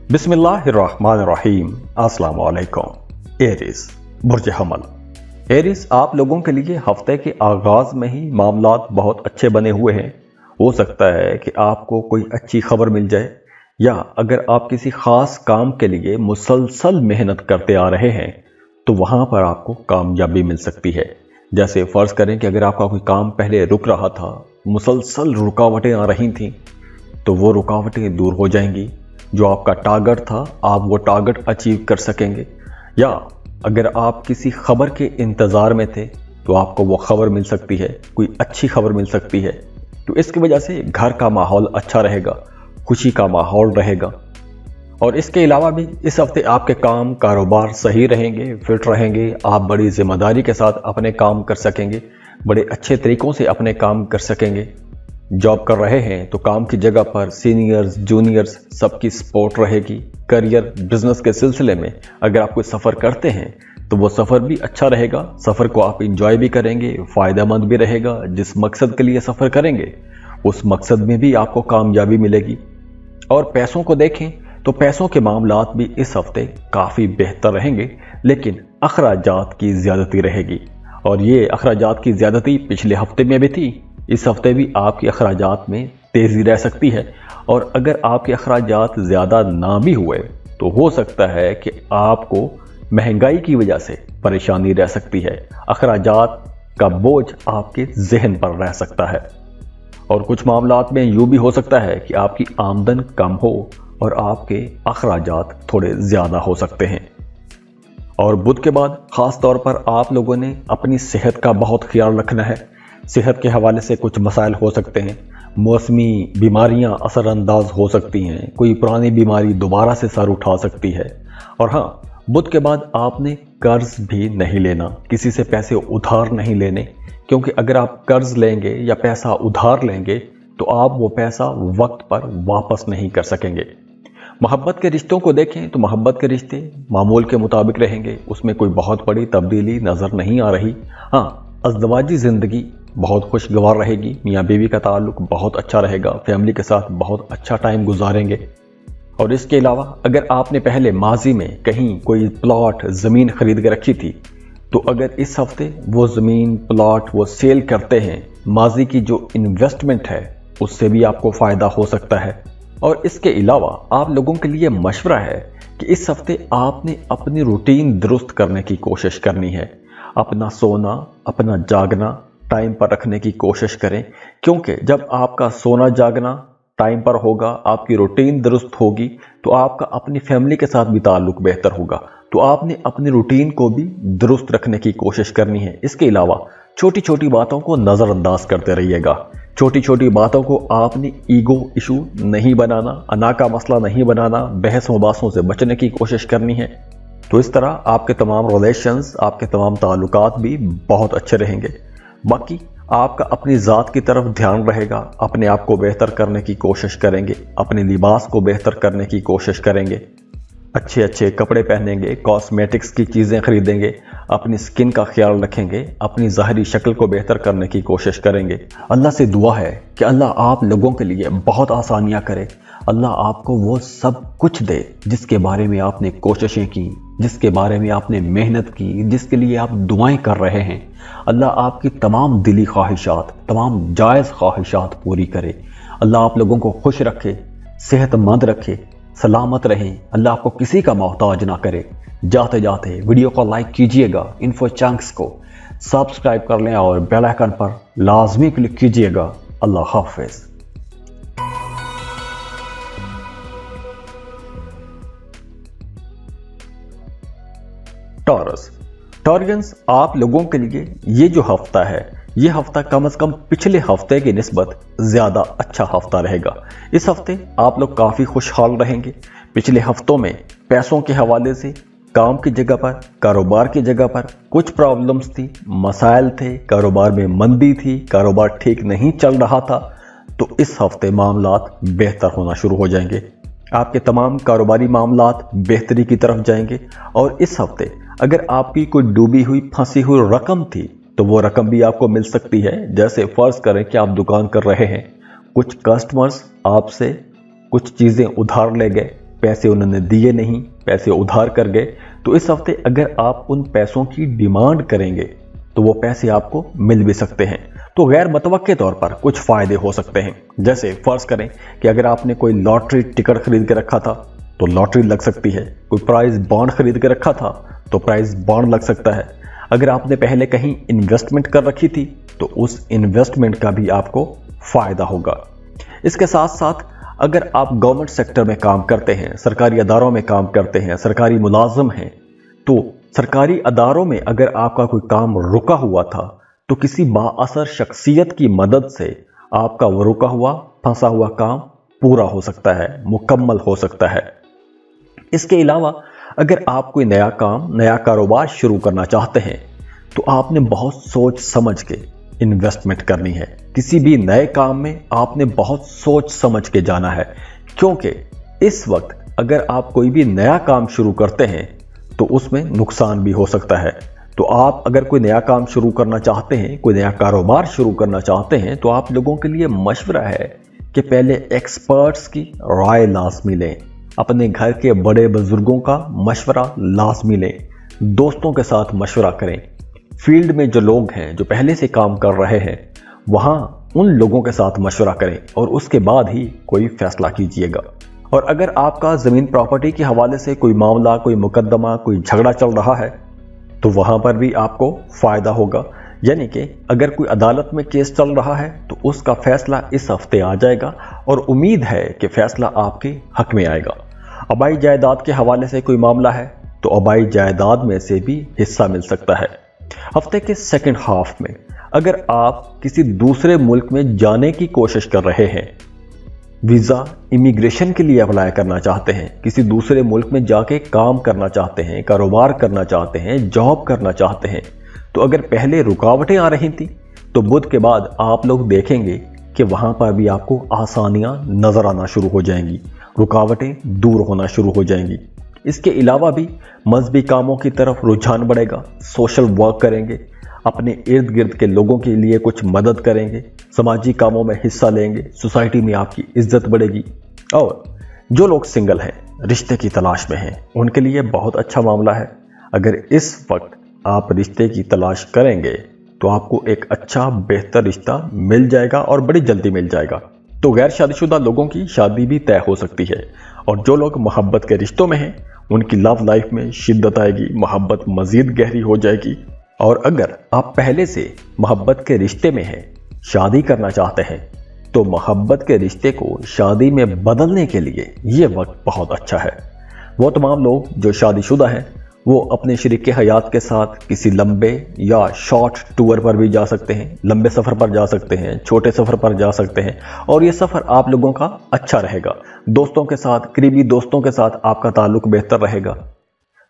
बिस्मिल्लाहिर्रहमानिर्रहीम। अस्सलाम वालेकुम। एरीज, बुर्ज हमल। एरीज, आप लोगों के लिए हफ्ते के आगाज में ही मामलात बहुत अच्छे बने हुए हैं। हो सकता है कि आपको कोई अच्छी खबर मिल जाए, या अगर आप किसी खास काम के लिए मुसलसल मेहनत करते आ रहे हैं तो वहां पर आपको कामयाबी मिल सकती है। जैसे फर्ज करें कि अगर आपका कोई काम पहले रुक रहा था, मुसलसल रुकावटें आ रही थीं, तो वो रुकावटें दूर हो जाएंगी। जो आपका टारगेट था, आप वो टारगेट अचीव कर सकेंगे। या अगर आप किसी खबर के इंतज़ार में थे तो आपको वो खबर मिल सकती है, कोई अच्छी खबर मिल सकती है। तो इसकी वजह से घर का माहौल अच्छा रहेगा, खुशी का माहौल रहेगा। और इसके अलावा भी इस हफ्ते आपके काम कारोबार सही रहेंगे, फिट रहेंगे। आप बड़ी जिम्मेदारी के साथ अपने काम कर सकेंगे, बड़े अच्छे तरीक़ों से अपने काम कर सकेंगे। जॉब कर रहे हैं तो काम की जगह पर सीनियर्स जूनियर्स सबकी सपोर्ट रहेगी। करियर बिजनेस के सिलसिले में अगर आप कोई सफ़र करते हैं तो वो सफ़र भी अच्छा रहेगा। सफ़र को आप इंजॉय भी करेंगे, फ़ायदेमंद भी रहेगा। जिस मकसद के लिए सफ़र करेंगे उस मकसद में भी आपको कामयाबी मिलेगी। और पैसों को देखें तो पैसों के मामलात भी इस हफ्ते काफ़ी बेहतर रहेंगे, लेकिन अखराजात की ज़्यादती रहेगी। और ये अखराजात की ज़्यादती पिछले हफ्ते में भी थी, इस हफ्ते भी आपके अखराजात में तेज़ी रह सकती है। और अगर आपके अखराजात ज़्यादा ना भी हुए तो हो सकता है कि आपको महंगाई की वजह से परेशानी रह सकती है। अखराजात का बोझ आपके जहन पर रह सकता है। और कुछ मामलात में यूँ भी हो सकता है कि आपकी आमदन कम हो और आपके अखराजात थोड़े ज़्यादा हो सकते हैं। और बुध के बाद ख़ास तौर पर आप लोगों ने अपनी सेहत का बहुत ख्याल रखना है। सेहत के हवाले से कुछ मसाइल हो सकते हैं। मौसमी बीमारियां असरअंदाज हो सकती हैं, कोई पुरानी बीमारी दोबारा से सर उठा सकती है। और हाँ, बुध के बाद आपने कर्ज भी नहीं लेना, किसी से पैसे उधार नहीं लेने, क्योंकि अगर आप कर्ज लेंगे या पैसा उधार लेंगे तो आप वो पैसा वक्त पर वापस नहीं कर सकेंगे। मोहब्बत के रिश्तों को देखें तो मोहब्बत के रिश्ते मामूल के मुताबिक रहेंगे, उसमें कोई बहुत बड़ी तब्दीली नज़र नहीं आ रही। हाँ, अज़दवाजी ज़िंदगी बहुत खुशगवार रहेगी। मियाँ बीवी का ताल्लुक बहुत अच्छा रहेगा, फैमिली के साथ बहुत अच्छा टाइम गुजारेंगे। और इसके अलावा अगर आपने पहले माजी में कहीं कोई प्लॉट ज़मीन खरीद के रखी थी, तो अगर इस हफ्ते वो ज़मीन प्लॉट वो सेल करते हैं, माजी की जो इन्वेस्टमेंट है उससे भी आपको फ़ायदा हो सकता है। और इसके अलावा आप लोगों के लिए मशवरा है कि इस हफ्ते आपने अपनी रूटीन दुरुस्त करने की कोशिश करनी है। अपना सोना, अपना जागना टाइम पर रखने की कोशिश करें, क्योंकि जब आपका सोना जागना टाइम पर होगा, आपकी रूटीन दुरुस्त होगी, तो आपका अपनी फैमिली के साथ भी ताल्लुक बेहतर होगा। तो आपने अपनी रूटीन को भी दुरुस्त रखने की कोशिश करनी है। इसके अलावा छोटी छोटी बातों को नज़रअंदाज करते रहिएगा। छोटी छोटी बातों को आपने ईगो इशू नहीं बनाना, अना का मसला नहीं बनाना, बहस मुबासों से बचने की कोशिश करनी है। तो इस तरह आपके तमाम रिलेशंस, आपके तमाम ताल्लुकात भी बहुत अच्छे रहेंगे। बाकी आपका अपनी ज़ात की तरफ ध्यान रहेगा, अपने आप को बेहतर करने की कोशिश करेंगे, अपने लिबास को बेहतर करने की कोशिश करेंगे, अच्छे अच्छे कपड़े पहनेंगे, कॉस्मेटिक्स की चीज़ें खरीदेंगे, अपनी स्किन का ख्याल रखेंगे, अपनी ज़ाहरी शक्ल को बेहतर करने की कोशिश करेंगे। अल्लाह से दुआ है कि अल्लाह आप लोगों के लिए बहुत आसानियाँ करे। अल्लाह आपको वो सब कुछ दे जिसके बारे में आपने कोशिशें की, जिसके बारे में आपने मेहनत की, जिसके लिए आप दुआएं कर रहे हैं। अल्लाह आपकी तमाम दिली ख्वाहिशात, तमाम जायज़ ख्वाहिशात पूरी करे। अल्लाह आप लोगों को खुश रखे, सेहतमंद रखे, सलामत रहें। अल्लाह आपको किसी का मोहताज ना करे। जाते जाते वीडियो को लाइक कीजिएगा, इन्फो चंक्स को सब्सक्राइब कर लें और बेल आइकन पर लाजमी क्लिक कीजिएगा। अल्लाह हाफिज़। टॉरस, टॉरियंस, आप लोगों के लिए ये जो हफ्ता है, ये हफ्ता कम से कम पिछले हफ्ते की निस्बत ज़्यादा अच्छा हफ्ता रहेगा। इस हफ्ते आप लोग काफ़ी खुशहाल रहेंगे। पिछले हफ्तों में पैसों के हवाले से काम की जगह पर, कारोबार की जगह पर कुछ प्रॉब्लम्स थी, मसाइल थे, कारोबार में मंदी थी, कारोबार ठीक नहीं चल रहा था। तो इस हफ्ते मामलात बेहतर होना शुरू हो जाएंगे। आपके तमाम कारोबारी मामलात बेहतरी की तरफ जाएंगे। और इस हफ्ते अगर आपकी कोई डूबी हुई फंसी हुई रकम थी तो वो रकम भी आपको मिल सकती है। जैसे फर्ज करें कि आप दुकान कर रहे हैं, कुछ कस्टमर्स आपसे कुछ चीज़ें उधार ले गए, पैसे उन्होंने दिए नहीं, पैसे उधार कर गए, तो इस हफ्ते अगर आप उन पैसों की डिमांड करेंगे तो वो पैसे आपको मिल भी सकते हैं। तो गैर मतवक्के तौर पर कुछ फायदे हो सकते हैं। जैसे फर्ज करें कि अगर आपने कोई लॉटरी टिकट खरीद के रखा था तो लॉटरी लग सकती है, कोई प्राइज बॉन्ड खरीद के रखा था तो प्राइज बॉन्ड लग सकता है, अगर आपने पहले कहीं इन्वेस्टमेंट कर रखी थी तो उस इन्वेस्टमेंट का भी आपको फायदा होगा। इसके साथ साथ अगर आप गवर्नमेंट सेक्टर में काम करते हैं, सरकारी अदारों में काम करते हैं, सरकारी मुलाजिम हैं, तो सरकारी अदारों में अगर आपका कोई काम रुका हुआ था तो किसी बाअसर शख्सियत की मदद से आपका वो रुका हुआ फंसा हुआ काम पूरा हो सकता है, मुकम्मल हो सकता है। इसके अलावा अगर आप कोई नया काम, नया कारोबार शुरू करना चाहते हैं तो आपने बहुत सोच समझ के इन्वेस्टमेंट करनी है। किसी भी नए काम में आपने बहुत सोच समझ के जाना है, क्योंकि इस वक्त अगर आप कोई भी नया काम शुरू करते हैं तो उसमें नुकसान भी हो सकता है। तो आप अगर कोई नया काम शुरू करना चाहते हैं, कोई नया कारोबार शुरू करना चाहते हैं, तो आप लोगों के लिए मशवरा है कि पहले एक्सपर्ट्स की राय लाजमी लें, अपने घर के बड़े बुजुर्गों का मशवरा लाजमी लें, दोस्तों के साथ मशवरा करें, फील्ड में जो लोग हैं जो पहले से काम कर रहे हैं वहाँ उन लोगों के साथ मशवरा करें और उसके बाद ही कोई फैसला कीजिएगा। और अगर आपका ज़मीन प्रॉपर्टी के हवाले से कोई मामला, कोई मुकदमा, कोई झगड़ा चल रहा है तो वहाँ पर भी आपको फ़ायदा होगा। यानी कि अगर कोई अदालत में केस चल रहा है तो उसका फैसला इस हफ्ते आ जाएगा और उम्मीद है कि फैसला आपके हक में आएगा। आबाई जायदाद के हवाले से कोई मामला है तो आबाई जायदाद में से भी हिस्सा मिल सकता है। हफ्ते के सेकंड हाफ में अगर आप किसी दूसरे मुल्क में जाने की कोशिश कर रहे हैं, वीज़ा, इमिग्रेशन के लिए अप्लाई करना चाहते हैं, किसी दूसरे मुल्क में जाके काम करना चाहते हैं, कारोबार करना चाहते हैं, जॉब करना चाहते हैं, तो अगर पहले रुकावटें आ रही थी तो बुध के बाद आप लोग देखेंगे कि वहाँ पर भी आपको आसानियाँ नज़र आना शुरू हो जाएंगी, रुकावटें दूर होना शुरू हो जाएंगी। इसके अलावा भी मजहबी कामों की तरफ रुझान बढ़ेगा, सोशल वर्क करेंगे, अपने इर्द गिर्द के लोगों के लिए कुछ मदद करेंगे, समाजी कामों में हिस्सा लेंगे, सोसाइटी में आपकी इज्जत बढ़ेगी। और जो लोग सिंगल हैं, रिश्ते की तलाश में हैं, उनके लिए बहुत अच्छा मामला है। अगर इस वक्त आप रिश्ते की तलाश करेंगे तो आपको एक अच्छा बेहतर रिश्ता मिल जाएगा और बड़ी जल्दी मिल जाएगा। तो गैर शादीशुदा लोगों की शादी भी तय हो सकती है और जो लोग मोहब्बत के रिश्तों में हैं उनकी लव लाइफ में शिद्दत आएगी, मोहब्बत मजीद गहरी हो जाएगी। और अगर आप पहले से मोहब्बत के रिश्ते में हैं, शादी करना चाहते हैं, तो मोहब्बत के रिश्ते को शादी में बदलने के लिए ये वक्त बहुत अच्छा है। वो तमाम लोग जो शादीशुदा हैं वो अपने शरीक हयात के साथ किसी लंबे या शॉर्ट टूर पर भी जा सकते हैं, लंबे सफ़र पर जा सकते हैं, छोटे सफ़र पर जा सकते हैं और ये सफ़र आप लोगों का अच्छा रहेगा। दोस्तों के साथ, करीबी दोस्तों के साथ आपका ताल्लुक बेहतर रहेगा,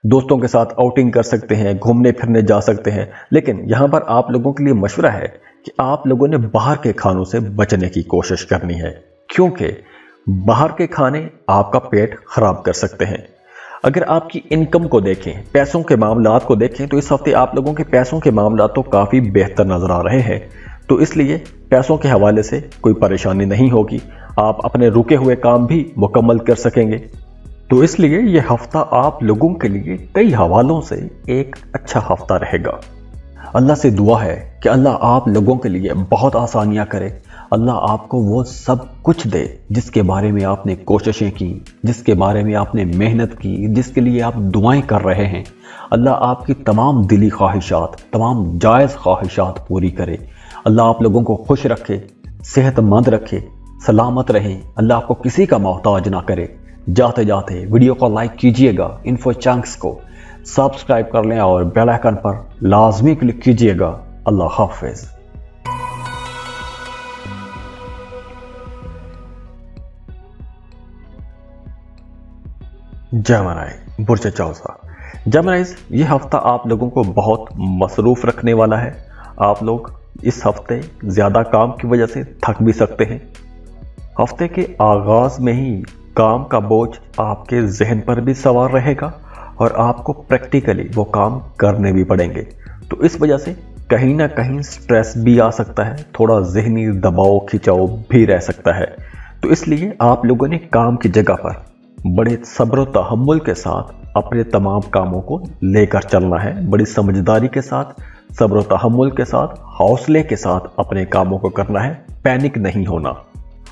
दोस्तों के साथ आउटिंग कर सकते हैं, घूमने फिरने जा सकते हैं। लेकिन यहाँ पर आप लोगों के लिए मशवरा है कि आप लोगों ने बाहर के खानों से बचने की कोशिश करनी है, क्योंकि बाहर के खाने आपका पेट खराब कर सकते हैं। अगर आपकी इनकम को देखें, पैसों के मामलात को देखें, तो इस हफ्ते आप लोगों के पैसों के मामलात तो काफ़ी बेहतर नज़र आ रहे हैं। तो इसलिए पैसों के हवाले से कोई परेशानी नहीं होगी, आप अपने रुके हुए काम भी मुकम्मल कर सकेंगे। तो इसलिए यह हफ्ता आप लोगों के लिए कई हवालों से एक अच्छा हफ्ता रहेगा। अल्लाह से दुआ है कि अल्लाह आप लोगों के लिए बहुत आसानियाँ करे, अल्लाह आपको वो सब कुछ दे जिसके बारे में आपने कोशिशें की, जिसके बारे में आपने मेहनत की, जिसके लिए आप दुआएं कर रहे हैं। अल्लाह आपकी तमाम दिली ख्वाहिशात, तमाम जायज़ ख्वाहिशात पूरी करे। अल्लाह आप लोगों को खुश रखे, सेहतमंद रखे, सलामत रहें। अल्लाह आपको किसी का मोहताज ना करे। जाते जाते वीडियो को लाइक कीजिएगा, इन्फो चंक्स को सब्सक्राइब कर लें और बेल आइकन पर लाजमी क्लिक कीजिएगा। अल्लाह हाफिज। जमनाई बुर्ज चौसा। जमनाइज, ये हफ्ता आप लोगों को बहुत मसरूफ रखने वाला है। आप लोग इस हफ्ते ज़्यादा काम की वजह से थक भी सकते हैं। हफ्ते के आगाज़ में ही काम का बोझ आपके जहन पर भी सवार रहेगा और आपको प्रैक्टिकली वो काम करने भी पड़ेंगे। तो इस वजह से कहीं ना कहीं स्ट्रेस भी आ सकता है, थोड़ा जहनी दबाव खिंचाव भी रह सकता है। तो इसलिए आप लोगों ने काम की जगह पर बड़े सब्र व तहम्मुल के साथ अपने तमाम कामों को लेकर चलना है। बड़ी समझदारी के साथ, सब्र व तहम्मुल के साथ, हौसले के साथ अपने कामों को करना है, पैनिक नहीं होना।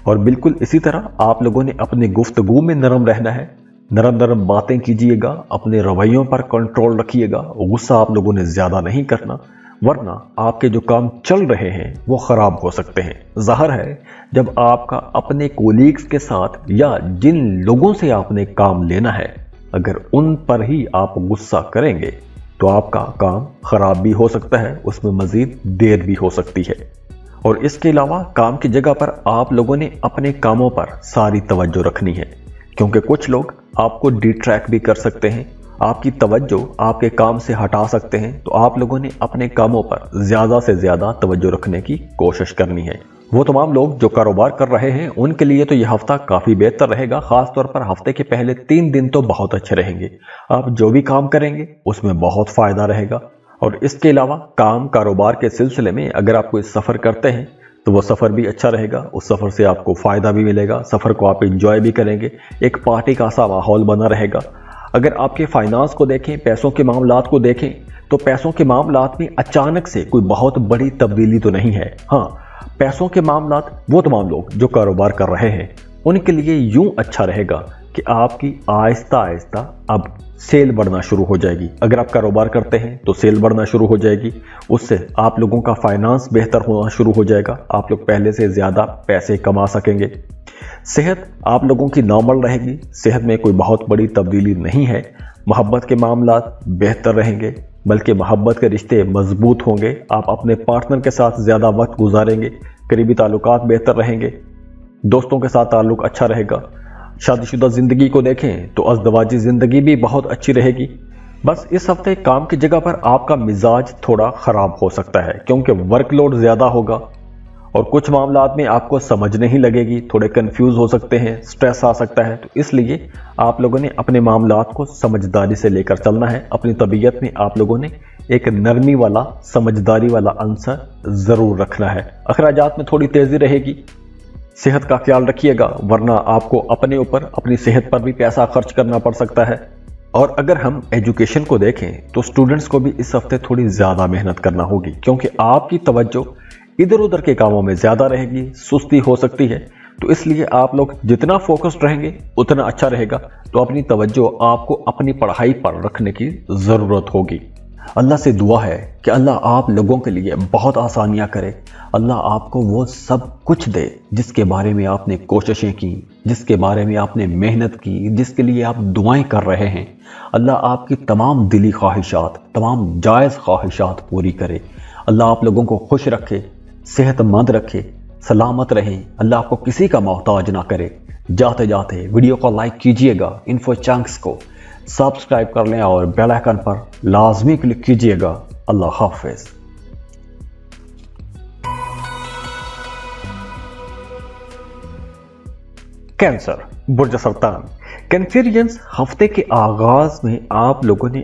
और बिल्कुल इसी तरह आप लोगों ने अपनी गुफ्तगू में नरम रहना है, नरम नरम बातें कीजिएगा, अपने रवैयों पर कंट्रोल रखिएगा, गुस्सा आप लोगों ने ज्यादा नहीं करना, वरना आपके जो काम चल रहे हैं वो खराब हो सकते हैं। ज़ाहिर है जब आपका अपने कोलीग्स के साथ या जिन लोगों से आपने काम लेना है, अगर उन पर ही आप गुस्सा करेंगे तो आपका काम खराब भी हो सकता है, उसमें मजीद देर भी हो सकती है। और इसके अलावा काम की जगह पर आप लोगों ने अपने कामों पर सारी तवज्जो रखनी है, क्योंकि कुछ लोग आपको डिट्रैक्ट भी कर सकते हैं, आपकी तवज्जो आपके काम से हटा सकते हैं। तो आप लोगों ने अपने कामों पर ज्यादा से ज्यादा तवज्जो रखने की कोशिश करनी है। वो तमाम लोग जो कारोबार कर रहे हैं उनके लिए तो यह हफ्ता काफी बेहतर रहेगा। खास तौर पर हफ्ते के पहले 3 दिन तो बहुत अच्छे रहेंगे। आप जो भी काम करेंगे उसमें बहुत फायदा रहेगा। और इसके अलावा काम कारोबार के सिलसिले में अगर आप कोई सफर करते हैं तो वो सफर भी अच्छा रहेगा, उस सफर से आपको फायदा भी मिलेगा, सफर को आप एंजॉय भी करेंगे, एक पार्टी का सा माहौल बना रहेगा। अगर आपके फाइनेंस को देखें, पैसों के मामलात को देखें, तो पैसों के मामलात में अचानक से कोई बहुत बड़ी तब्दीली तो नहीं है। हाँ, पैसों के मामलात वो तमाम लोग जो कारोबार कर रहे हैं उनके लिए यूं अच्छा रहेगा कि आपकी आहिस्ता आहिस्ता अब सेल बढ़ना शुरू हो जाएगी। अगर आप कारोबार करते हैं तो सेल बढ़ना शुरू हो जाएगी, उससे आप लोगों का फाइनेंस बेहतर होना शुरू हो जाएगा, आप लोग पहले से ज़्यादा पैसे कमा सकेंगे। सेहत आप लोगों की नॉर्मल रहेगी, सेहत में कोई बहुत बड़ी तब्दीली नहीं है। मोहब्बत के मामलात बेहतर रहेंगे, बल्कि मोहब्बत के रिश्ते मजबूत होंगे, आप अपने पार्टनर के साथ ज़्यादा वक्त गुजारेंगे, करीबी ताल्लुकात बेहतर रहेंगे, दोस्तों के साथ ताल्लुक अच्छा रहेगा। शादीशुदा ज़िंदगी को देखें तो अज़दवाजी ज़िंदगी भी बहुत अच्छी रहेगी। बस इस हफ्ते काम की जगह पर आपका मिजाज थोड़ा ख़राब हो सकता है, क्योंकि वर्कलोड ज़्यादा होगा और कुछ मामलात में आपको समझ नहीं लगेगी, थोड़े कंफ्यूज हो सकते हैं, स्ट्रेस आ सकता है। तो इसलिए आप लोगों ने अपने मामलात को समझदारी से लेकर चलना है। अपनी तबीयत में आप लोगों ने एक नरमी वाला, समझदारी वाला अंसर ज़रूर रखना है। अखराजात में थोड़ी तेज़ी रहेगी, सेहत का ख्याल रखिएगा, वरना आपको अपने ऊपर, अपनी सेहत पर भी पैसा खर्च करना पड़ सकता है। और अगर हम एजुकेशन को देखें तो स्टूडेंट्स को भी इस हफ्ते थोड़ी ज़्यादा मेहनत करना होगी, क्योंकि आपकी तवज्जो इधर उधर के कामों में ज़्यादा रहेगी, सुस्ती हो सकती है। तो इसलिए आप लोग जितना फोकस्ड रहेंगे उतना अच्छा रहेगा। तो अपनी तवज्जो आपको अपनी पढ़ाई पर रखने की ज़रूरत होगी। अल्लाह से दुआ है कि अल्लाह आप लोगों के लिए बहुत आसानियाँ करे, अल्लाह आपको वो सब कुछ दे जिसके बारे में आपने कोशिशें की, जिसके बारे में आपने मेहनत की, जिसके लिए आप दुआएं कर रहे हैं। अल्लाह आपकी तमाम दिली ख्वाहिशात, तमाम जायज़ ख्वाहिशात पूरी करे। अल्लाह आप लोगों को खुश रखे, सेहतमंद रखे, सलामत रहें। अल्लाह आपको किसी का मोहताज ना करे। जाते जाते वीडियो को लाइक कीजिएगा, इन्फो चंक्स को सब्सक्राइब कर लें और बेल आइकन पर लाजमी क्लिक कीजिएगा। अल्लाह हाफिज। कैंसर, बुर्ज सरतान। कैंसरियंस हफ्ते के आगाज में आप लोगों ने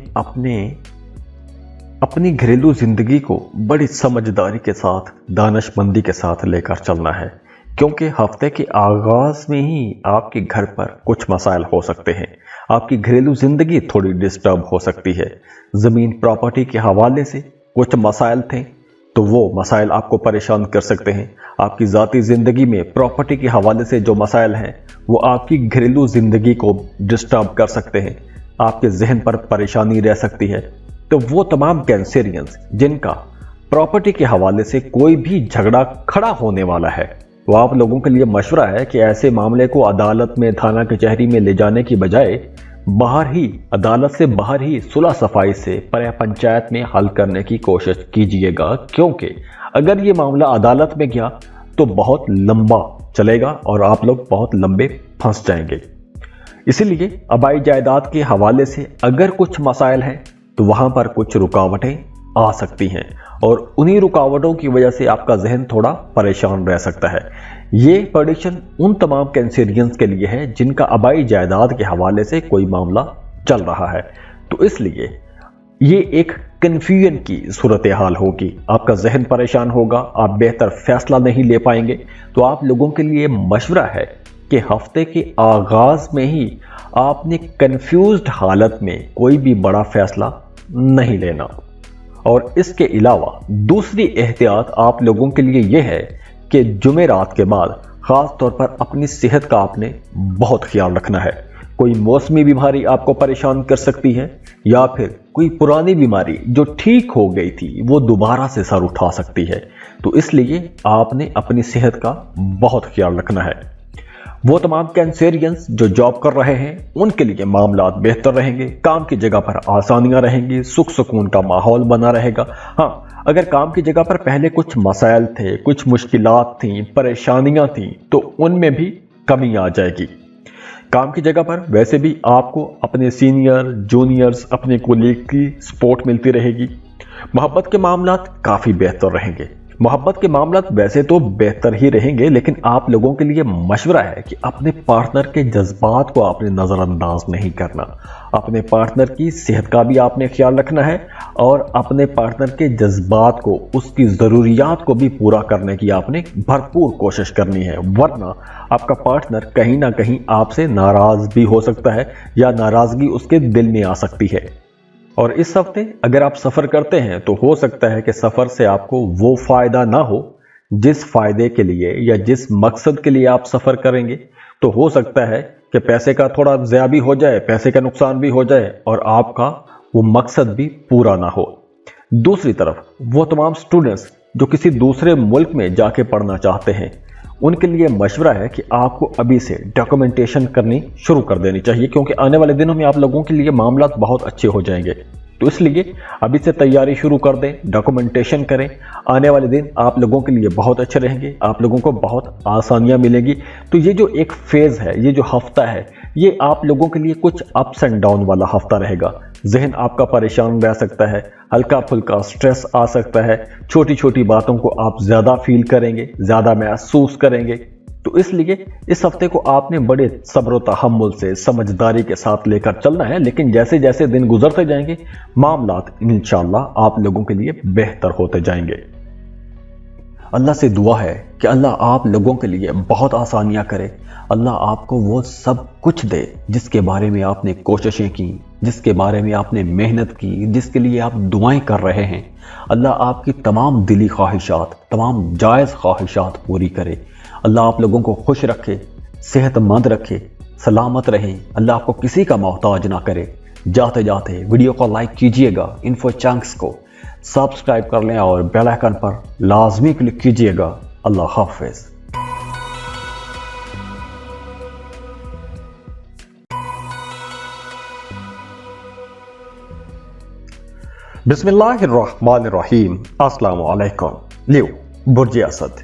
अपनी घरेलू जिंदगी को बड़ी समझदारी के साथ, दानिशमंदी के साथ लेकर चलना है, क्योंकि हफ्ते के आगाज में ही आपके घर पर कुछ मसाइल हो सकते हैं। आपकी घरेलू जिंदगी थोड़ी डिस्टर्ब हो सकती है। ज़मीन प्रॉपर्टी के हवाले से कुछ मसाइल थे तो वो मसाइल आपको परेशान कर सकते हैं। आपकी ज़ाती ज़िंदगी में प्रॉपर्टी के हवाले से जो मसाइल हैं वो आपकी घरेलू ज़िंदगी को डिस्टर्ब कर सकते हैं, आपके जहन पर परेशानी रह सकती है। तो वो तमाम कैंसरियंस जिनका प्रॉपर्टी के हवाले से कोई भी झगड़ा खड़ा होने वाला है, तो आप लोगों के लिए मशवरा है कि ऐसे मामले को अदालत में, थाना कचहरी में ले जाने की बजाय बाहर ही, अदालत से बाहर ही सुलह सफाई से पंचायत में हल करने की कोशिश कीजिएगा, क्योंकि अगर ये मामला अदालत में गया तो बहुत लंबा चलेगा और आप लोग बहुत लंबे फंस जाएंगे। इसीलिए आबाई जायदाद के हवाले से अगर कुछ मसाइल हैं तो वहां पर कुछ रुकावटें आ सकती हैं और उन्हीं रुकावटों की वजह से आपका जहन थोड़ा परेशान रह सकता है। ये प्रेडिक्शन उन तमाम कैंसरियंस के लिए है जिनका आबाई जायदाद के हवाले से कोई मामला चल रहा है। तो इसलिए ये एक कन्फ्यूजन की सूरत हाल होगी, आपका जहन परेशान होगा, आप बेहतर फैसला नहीं ले पाएंगे। तो आप लोगों के लिए मशवरा है کہ ہفتے کے آغاز میں ہی آپ نے کنفیوزڈ حالت میں کوئی بھی بڑا فیصلہ نہیں لینا۔ اور اس کے علاوہ دوسری احتیاط آپ لوگوں کے لیے یہ ہے کہ جمعرات کے بعد خاص طور پر اپنی صحت کا آپ نے بہت خیال رکھنا ہے۔ کوئی موسمی بیماری آپ کو پریشان کر سکتی ہے، یا پھر کوئی پرانی بیماری جو ٹھیک ہو گئی تھی وہ دوبارہ سے سر اٹھا سکتی ہے، تو اس لیے آپ نے اپنی صحت کا بہت خیال رکھنا ہے۔ وہ تمام کینسیرینز جو جاب کر رہے ہیں ان کے لیے معاملات بہتر رہیں گے، کام کی جگہ پر آسانیاں رہیں گی، سکھ سکون کا ماحول بنا رہے گا۔ ہاں، اگر کام کی جگہ پر پہلے کچھ مسائل تھے، کچھ مشکلات تھیں، پریشانیاں تھیں، تو ان میں بھی کمی آ جائے گی۔ کام کی جگہ پر ویسے بھی آپ کو اپنے سینئر، جونیئرز، اپنے کولیگ کی سپورٹ ملتی رہے گی۔ محبت کے معاملات کافی بہتر رہیں گے۔ محبت کے معاملات ویسے تو بہتر ہی رہیں گے، لیکن آپ لوگوں کے لیے مشورہ ہے کہ اپنے پارٹنر کے جذبات کو آپ نے نظر انداز نہیں کرنا۔ اپنے پارٹنر کی صحت کا بھی آپ نے خیال رکھنا ہے، اور اپنے پارٹنر کے جذبات کو، اس کی ضروریات کو بھی پورا کرنے کی آپ نے بھرپور کوشش کرنی ہے، ورنہ آپ کا پارٹنر کہیں نہ کہیں آپ سے ناراض بھی ہو سکتا ہے، یا ناراضگی اس کے دل میں آ سکتی ہے۔ اور اس ہفتے اگر آپ سفر کرتے ہیں تو ہو سکتا ہے کہ سفر سے آپ کو وہ فائدہ نہ ہو جس فائدے کے لیے یا جس مقصد کے لیے آپ سفر کریں گے، تو ہو سکتا ہے کہ پیسے کا تھوڑا ضیاع بھی ہو جائے، پیسے کا نقصان بھی ہو جائے، اور آپ کا وہ مقصد بھی پورا نہ ہو۔ دوسری طرف وہ تمام سٹوڈنٹس جو کسی دوسرے ملک میں جا کے پڑھنا چاہتے ہیں، ان کے لیے مشورہ ہے کہ آپ کو ابھی سے ڈاکومنٹیشن کرنی شروع کر دینی چاہیے، کیونکہ آنے والے دنوں میں آپ لوگوں کے لیے معاملات بہت اچھے ہو جائیں گے۔ تو اس لیے ابھی سے تیاری شروع کر دیں، ڈاکومنٹیشن کریں۔ آنے والے دن آپ لوگوں کے لیے بہت اچھے رہیں گے، آپ لوگوں کو بہت آسانیاں ملیں گی۔ تو یہ جو ایک فیز ہے، یہ جو ہفتہ ہے، یہ آپ لوگوں کے لیے کچھ اپس اینڈ ڈاؤن والا ہفتہ رہے گا۔ ذہن آپ کا پریشان رہ سکتا ہے، ہلکا پھلکا سٹریس آ سکتا ہے، چھوٹی چھوٹی باتوں کو آپ زیادہ فیل کریں گے، زیادہ محسوس کریں گے۔ تو اس لیے اس ہفتے کو آپ نے بڑے صبر و تحمل سے، سمجھداری کے ساتھ لے کر چلنا ہے، لیکن جیسے جیسے دن گزرتے جائیں گے معاملات انشاءاللہ آپ لوگوں کے لیے بہتر ہوتے جائیں گے۔ اللہ سے دعا ہے کہ اللہ آپ لوگوں کے لیے بہت آسانیاں کرے، اللہ آپ کو وہ سب کچھ دے جس کے بارے میں آپ نے کوششیں کی، جس کے بارے میں آپ نے محنت کی، جس کے لیے آپ دعائیں کر رہے ہیں۔ اللہ آپ کی تمام دلی خواہشات، تمام جائز خواہشات پوری کرے۔ اللہ آپ لوگوں کو خوش رکھے، صحت مند رکھے، سلامت رہیں، اللہ آپ کو کسی کا محتاج نہ کرے۔ جاتے جاتے ویڈیو کو لائک کیجئے گا، انفو چنکس کو سبسکرائب کر لیں اور بیل آئیکن پر لازمی کلک کیجئے گا۔ اللہ حافظ۔ بسم اللہ الرحمن الرحیم۔ السلام علیکم۔ لیو، برج اسد۔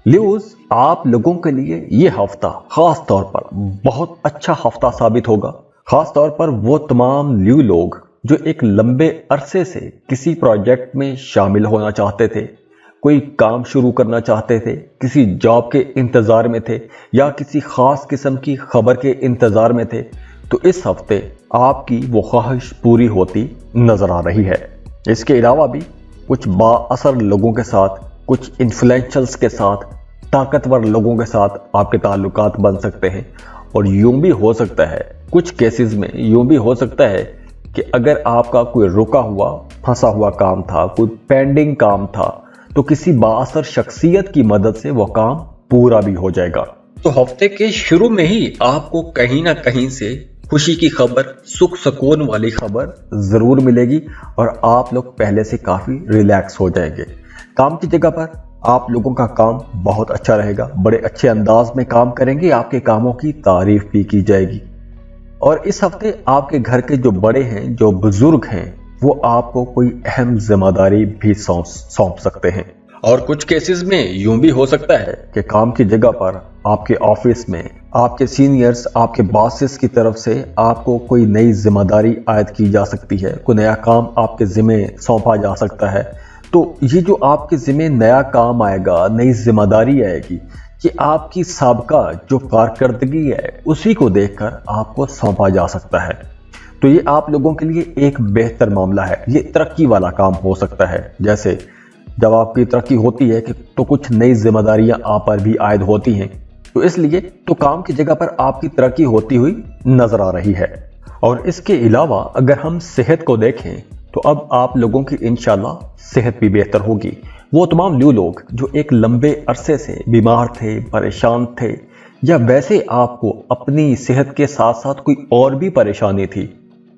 لیوز، آپ لوگوں کے لیے یہ ہفتہ خاص طور پر بہت اچھا ہفتہ ثابت ہوگا، خاص طور پر وہ تمام لیو لوگ جو ایک لمبے عرصے سے کسی پروجیکٹ میں شامل ہونا چاہتے تھے، کوئی کام شروع کرنا چاہتے تھے، کسی جاب کے انتظار میں تھے، یا کسی خاص قسم کی خبر کے انتظار میں تھے، تو اس ہفتے آپ کی وہ خواہش پوری ہوتی نظر آ رہی ہے۔ اس کے علاوہ بھی کچھ با اثر لوگوں کے ساتھ، کچھ انفلوئنشلز کے ساتھ، طاقتور لوگوں کے ساتھ آپ کے تعلقات بن سکتے ہیں، اور یوں بھی ہو سکتا ہے، کچھ کیسز میں یوں بھی ہو سکتا ہے کہ اگر آپ کا کوئی رکا ہوا، پھنسا ہوا کام تھا، کوئی پینڈنگ کام تھا، تو کسی با اثر شخصیت کی مدد سے وہ کام پورا بھی ہو جائے گا۔ تو ہفتے کے شروع میں ہی آپ کو کہیں نہ کہیں سے خوشی کی خبر، سکھ سکون والی خبر ضرور ملے گی، اور آپ لوگ پہلے سے کافی ریلیکس ہو جائیں گے۔ کام کی جگہ پر آپ لوگوں کا کام بہت اچھا رہے گا، بڑے اچھے انداز میں کام کریں گے، آپ کے کاموں کی تعریف بھی کی جائے گی۔ اور اس ہفتے آپ کے گھر کے جو بڑے ہیں، جو بزرگ ہیں، وہ آپ کو کوئی اہم ذمہ داری بھی سونپ سکتے ہیں۔ اور کچھ کیسز میں یوں بھی ہو سکتا ہے کہ کام کی جگہ پر، آپ کے آفس میں، آپ کے سینئرز، آپ کے باسز کی طرف سے آپ کو کوئی نئی ذمہ داری عائد کی جا سکتی ہے، کوئی نیا کام آپ کے ذمہ سونپا جا سکتا ہے۔ تو یہ جو آپ کے ذمہ نیا کام آئے گا، نئی ذمہ داری آئے گی، یہ آپ کی سابقہ جو کارکردگی ہے اسی کو دیکھ کر آپ کو سونپا جا سکتا ہے۔ تو یہ آپ لوگوں کے لیے ایک بہتر معاملہ ہے، یہ ترقی والا کام ہو سکتا ہے۔ جیسے جب آپ کی ترقی ہوتی ہے تو کچھ نئی ذمہ داریاں آپ پر بھی عائد ہوتی ہیں، तो इसलिए तो काम की जगह पर आपकी तरक्की होती हुई नजर आ रही है। और इसके अलावा अगर हम सेहत को देखें तो अब आप लोगों की इंशाल्लाह सेहत भी बेहतर होगी। वो तमाम लोग जो एक लंबे अरसे से बीमार थे, परेशान थे, या वैसे आपको अपनी सेहत के साथ साथ कोई और भी परेशानी थी,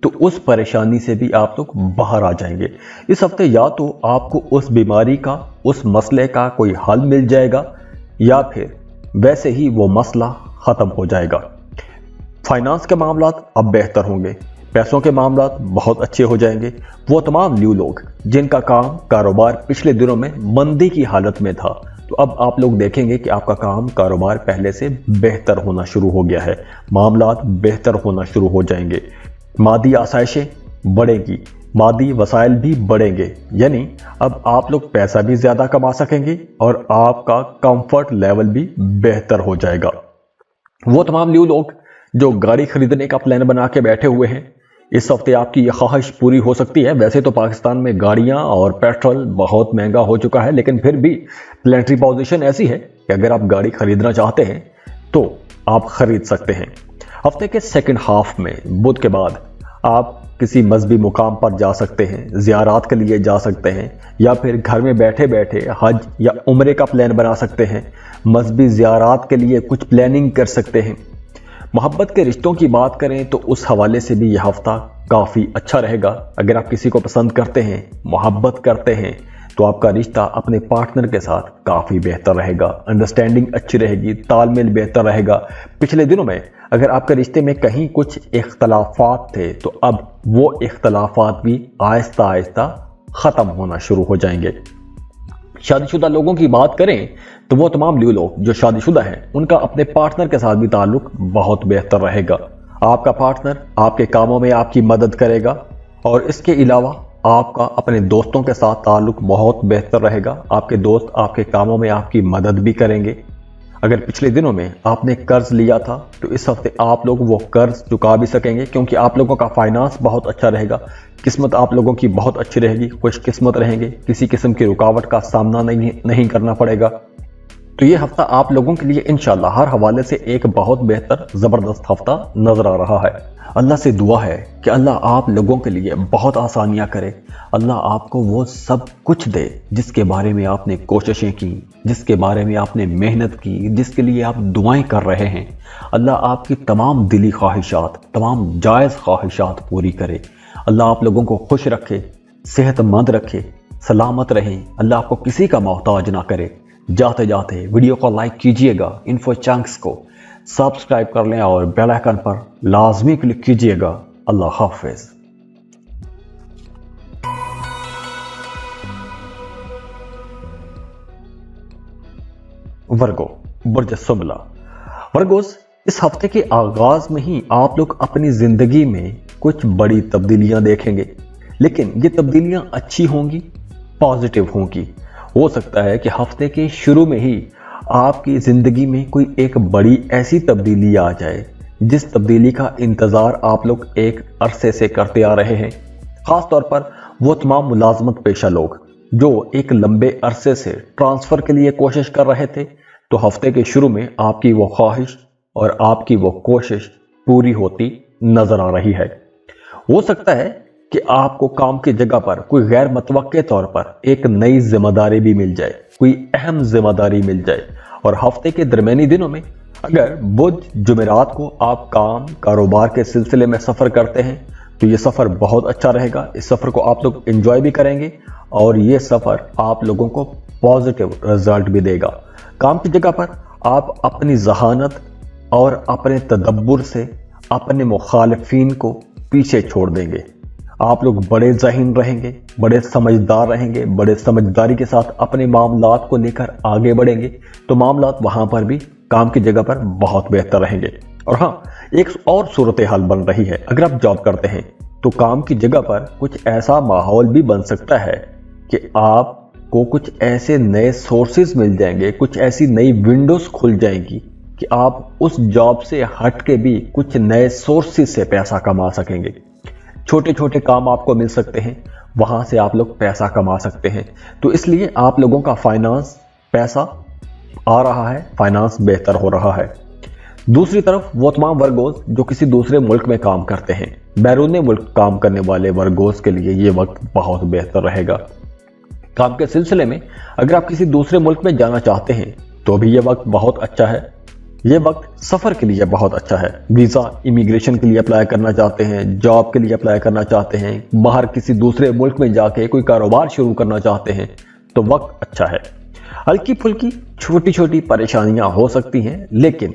तो उस परेशानी से भी आप लोग बाहर आ जाएंगे। इस हफ्ते या तो आपको उस बीमारी का, उस मसले का कोई हल मिल जाएगा, या फिर वैसे ही वो मसला खत्म हो जाएगा। फाइनेंस के मामलात अब बेहतर होंगे, पैसों के मामलात बहुत अच्छे हो जाएंगे। वो तमाम लोग जिनका कारोबार पिछले दिनों में मंदी की हालत में था, तो अब आप लोग देखेंगे कि आपका कारोबार पहले से बेहतर होना शुरू हो गया है, मामलात बेहतर होना शुरू हो जाएंगे, मादी आसाइशें बढ़ेंगी, मादी वसाइल भी बढ़ेंगे। यानी अब आप लोग पैसा भी ज्यादा कमा सकेंगे और आपका कंफर्ट लेवल भी बेहतर हो जाएगा। वो तमाम लोग जो गाड़ी खरीदने का प्लान बना के बैठे हुए हैं, इस हफ्ते आपकी यह ख्वाहिश पूरी हो सकती है। वैसे तो पाकिस्तान में गाड़ियां और पेट्रोल बहुत महंगा हो चुका है, लेकिन फिर भी प्लेनेटरी पोजीशन ऐसी है कि अगर आप गाड़ी खरीदना चाहते हैं तो आप खरीद सकते हैं। हफ्ते के सेकंड हाफ में बुध के बाद आप किसी मजहबी मुकाम पर जा सकते हैं, ज़ियारात के लिए जा सकते हैं, या फिर घर में बैठे बैठे हज या उम्रे का प्लान बना सकते हैं, मजहबी ज़ियारात के लिए कुछ प्लानिंग कर सकते हैं। मोहब्बत के रिश्तों की बात करें तो उस हवाले से भी यह हफ्ता काफ़ी अच्छा रहेगा। अगर आप किसी को पसंद करते हैं, मोहब्बत करते हैं, तो आपका रिश्ता अपने पार्टनर के साथ काफ़ी बेहतर रहेगा, अंडरस्टैंडिंग अच्छी रहेगी, तालमेल बेहतर रहेगा। पिछले दिनों में अगर आपके रिश्ते में कहीं कुछ इख्तलाफात थे, तो अब वो इख्तलाफात भी आहिस्ता आहिस्ता ख़त्म होना शुरू हो जाएंगे। शादीशुदा लोगों की बात करें तो वो तमाम लोग जो शादीशुदा हैं, उनका अपने पार्टनर के साथ भी ताल्लुक बहुत बेहतर रहेगा। आपका पार्टनर आपके कामों में आपकी मदद करेगा, और इसके अलावा आपका अपने दोस्तों के साथ ताल्लुक बहुत बेहतर रहेगा। आपके दोस्त आपके कामों में आपकी मदद भी करेंगे। अगर पिछले दिनों में आपने कर्ज लिया था, तो इस हफ्ते आप लोग वो कर्ज चुका भी सकेंगे, क्योंकि आप लोगों का फाइनेंस बहुत अच्छा रहेगा। किस्मत आप लोगों की बहुत अच्छी रहेगी, खुशकिस्मत रहेंगे, किसी किस्म की रुकावट का सामना नहीं करना पड़ेगा। तो ये हफ्ता आप लोगों के लिए इंशाल्लाह हर हवाले से एक बहुत बेहतर ज़बरदस्त हफ्ता नजर आ रहा है। अल्लाह से दुआ है कि अल्लाह आप लोगों के लिए बहुत आसानियां करे, अल्लाह आपको वो सब कुछ दे जिसके बारे में आपने कोशिशें की, जिसके बारे में आपने मेहनत की, जिसके लिए आप दुआएं कर रहे हैं। अल्लाह आपकी तमाम दिली ख्वाहिशात, तमाम जायज़ ख्वाहिशात पूरी करे। अल्लाह आप लोगों को खुश रखे, सेहतमंद रखे, सलामत रहें। अल्लाह आपको किसी का मोहताज ना करे। जाते जाते वीडियो को लाइक कीजिएगा, इन्फो चंक्स को सब्सक्राइब कर लें और बेल आइकन पर लाजमी क्लिक कीजिएगा। अल्लाह हाफिज। वर्गो, बुर्ज सुमला। वर्गोस, इस हफ्ते के आगाज में ही आप लोग अपनी जिंदगी में कुछ बड़ी तब्दीलियां देखेंगे, लेकिन ये तब्दीलियां अच्छी होंगी, पॉजिटिव होंगी। हो सकता है कि हफ्ते के शुरू में ही आपकी जिंदगी में कोई एक बड़ी ऐसी तब्दीली आ जाए जिस तब्दीली का इंतजार आप लोग एक अरसे से करते आ रहे हैं। खास तौर पर वो तमाम मुलाजमत पेशा लोग जो एक लंबे अरसे से ट्रांसफर के लिए कोशिश कर रहे थे, तो हफ्ते के शुरू में आपकी वो ख्वाहिश और आपकी वो कोशिश पूरी होती नजर आ रही है। हो सकता है कि आपको काम की जगह पर कोई गैर मुतवक्के तौर पर एक नई जिम्मेदारी भी मिल जाए, कोई अहम जिम्मेदारी मिल जाए। और हफ्ते के दरमियानी दिनों में अगर बुध जुमेरात को आप काम कारोबार के सिलसिले में सफ़र करते हैं, तो ये सफ़र बहुत अच्छा रहेगा। इस सफ़र को आप लोग एंजॉय भी करेंगे और ये सफ़र आप लोगों को पॉजिटिव रिजल्ट भी देगा। काम की जगह पर आप अपनी जहानत और अपने तदब्बुर से अपने मुखालिफिन को पीछे छोड़ देंगे। आप लोग बड़े ज़हीन रहेंगे, बड़े समझदार रहेंगे, बड़े समझदारी के साथ अपने मामलात को लेकर आगे बढ़ेंगे, तो मामलात वहाँ पर भी काम की जगह पर बहुत बेहतर रहेंगे। और हाँ, एक और सूरत हाल बन रही है। अगर आप जॉब करते हैं तो काम की जगह पर कुछ ऐसा माहौल भी बन सकता है कि आपको कुछ ऐसे नए सोर्सेज मिल जाएंगे, कुछ ऐसी नई विंडोज खुल जाएंगी कि आप उस जॉब से हट के भी कुछ नए सोर्सेज से पैसा कमा सकेंगे। छोटे छोटे काम आपको मिल सकते हैं, वहां से आप लोग पैसा कमा सकते हैं। तो इसलिए आप लोगों का फाइनेंस, पैसा आ रहा है, फाइनेंस बेहतर हो रहा है। दूसरी तरफ वो तमाम वर्गोस जो किसी दूसरे मुल्क में काम करते हैं, बैरून मुल्क काम करने वाले वर्गोस के लिए ये वक्त बहुत बेहतर रहेगा। काम के सिलसिले में अगर आप किसी दूसरे मुल्क में जाना चाहते हैं तो भी ये वक्त बहुत अच्छा है। ये वक्त सफ़र के लिए बहुत अच्छा है। वीज़ा इमिग्रेशन के लिए अप्लाई करना चाहते हैं, जॉब के लिए अप्लाई करना चाहते हैं, बाहर किसी दूसरे मुल्क में जाके कोई कारोबार शुरू करना चाहते हैं तो वक्त अच्छा है। हल्की फुल्की छोटी छोटी परेशानियां हो सकती हैं, लेकिन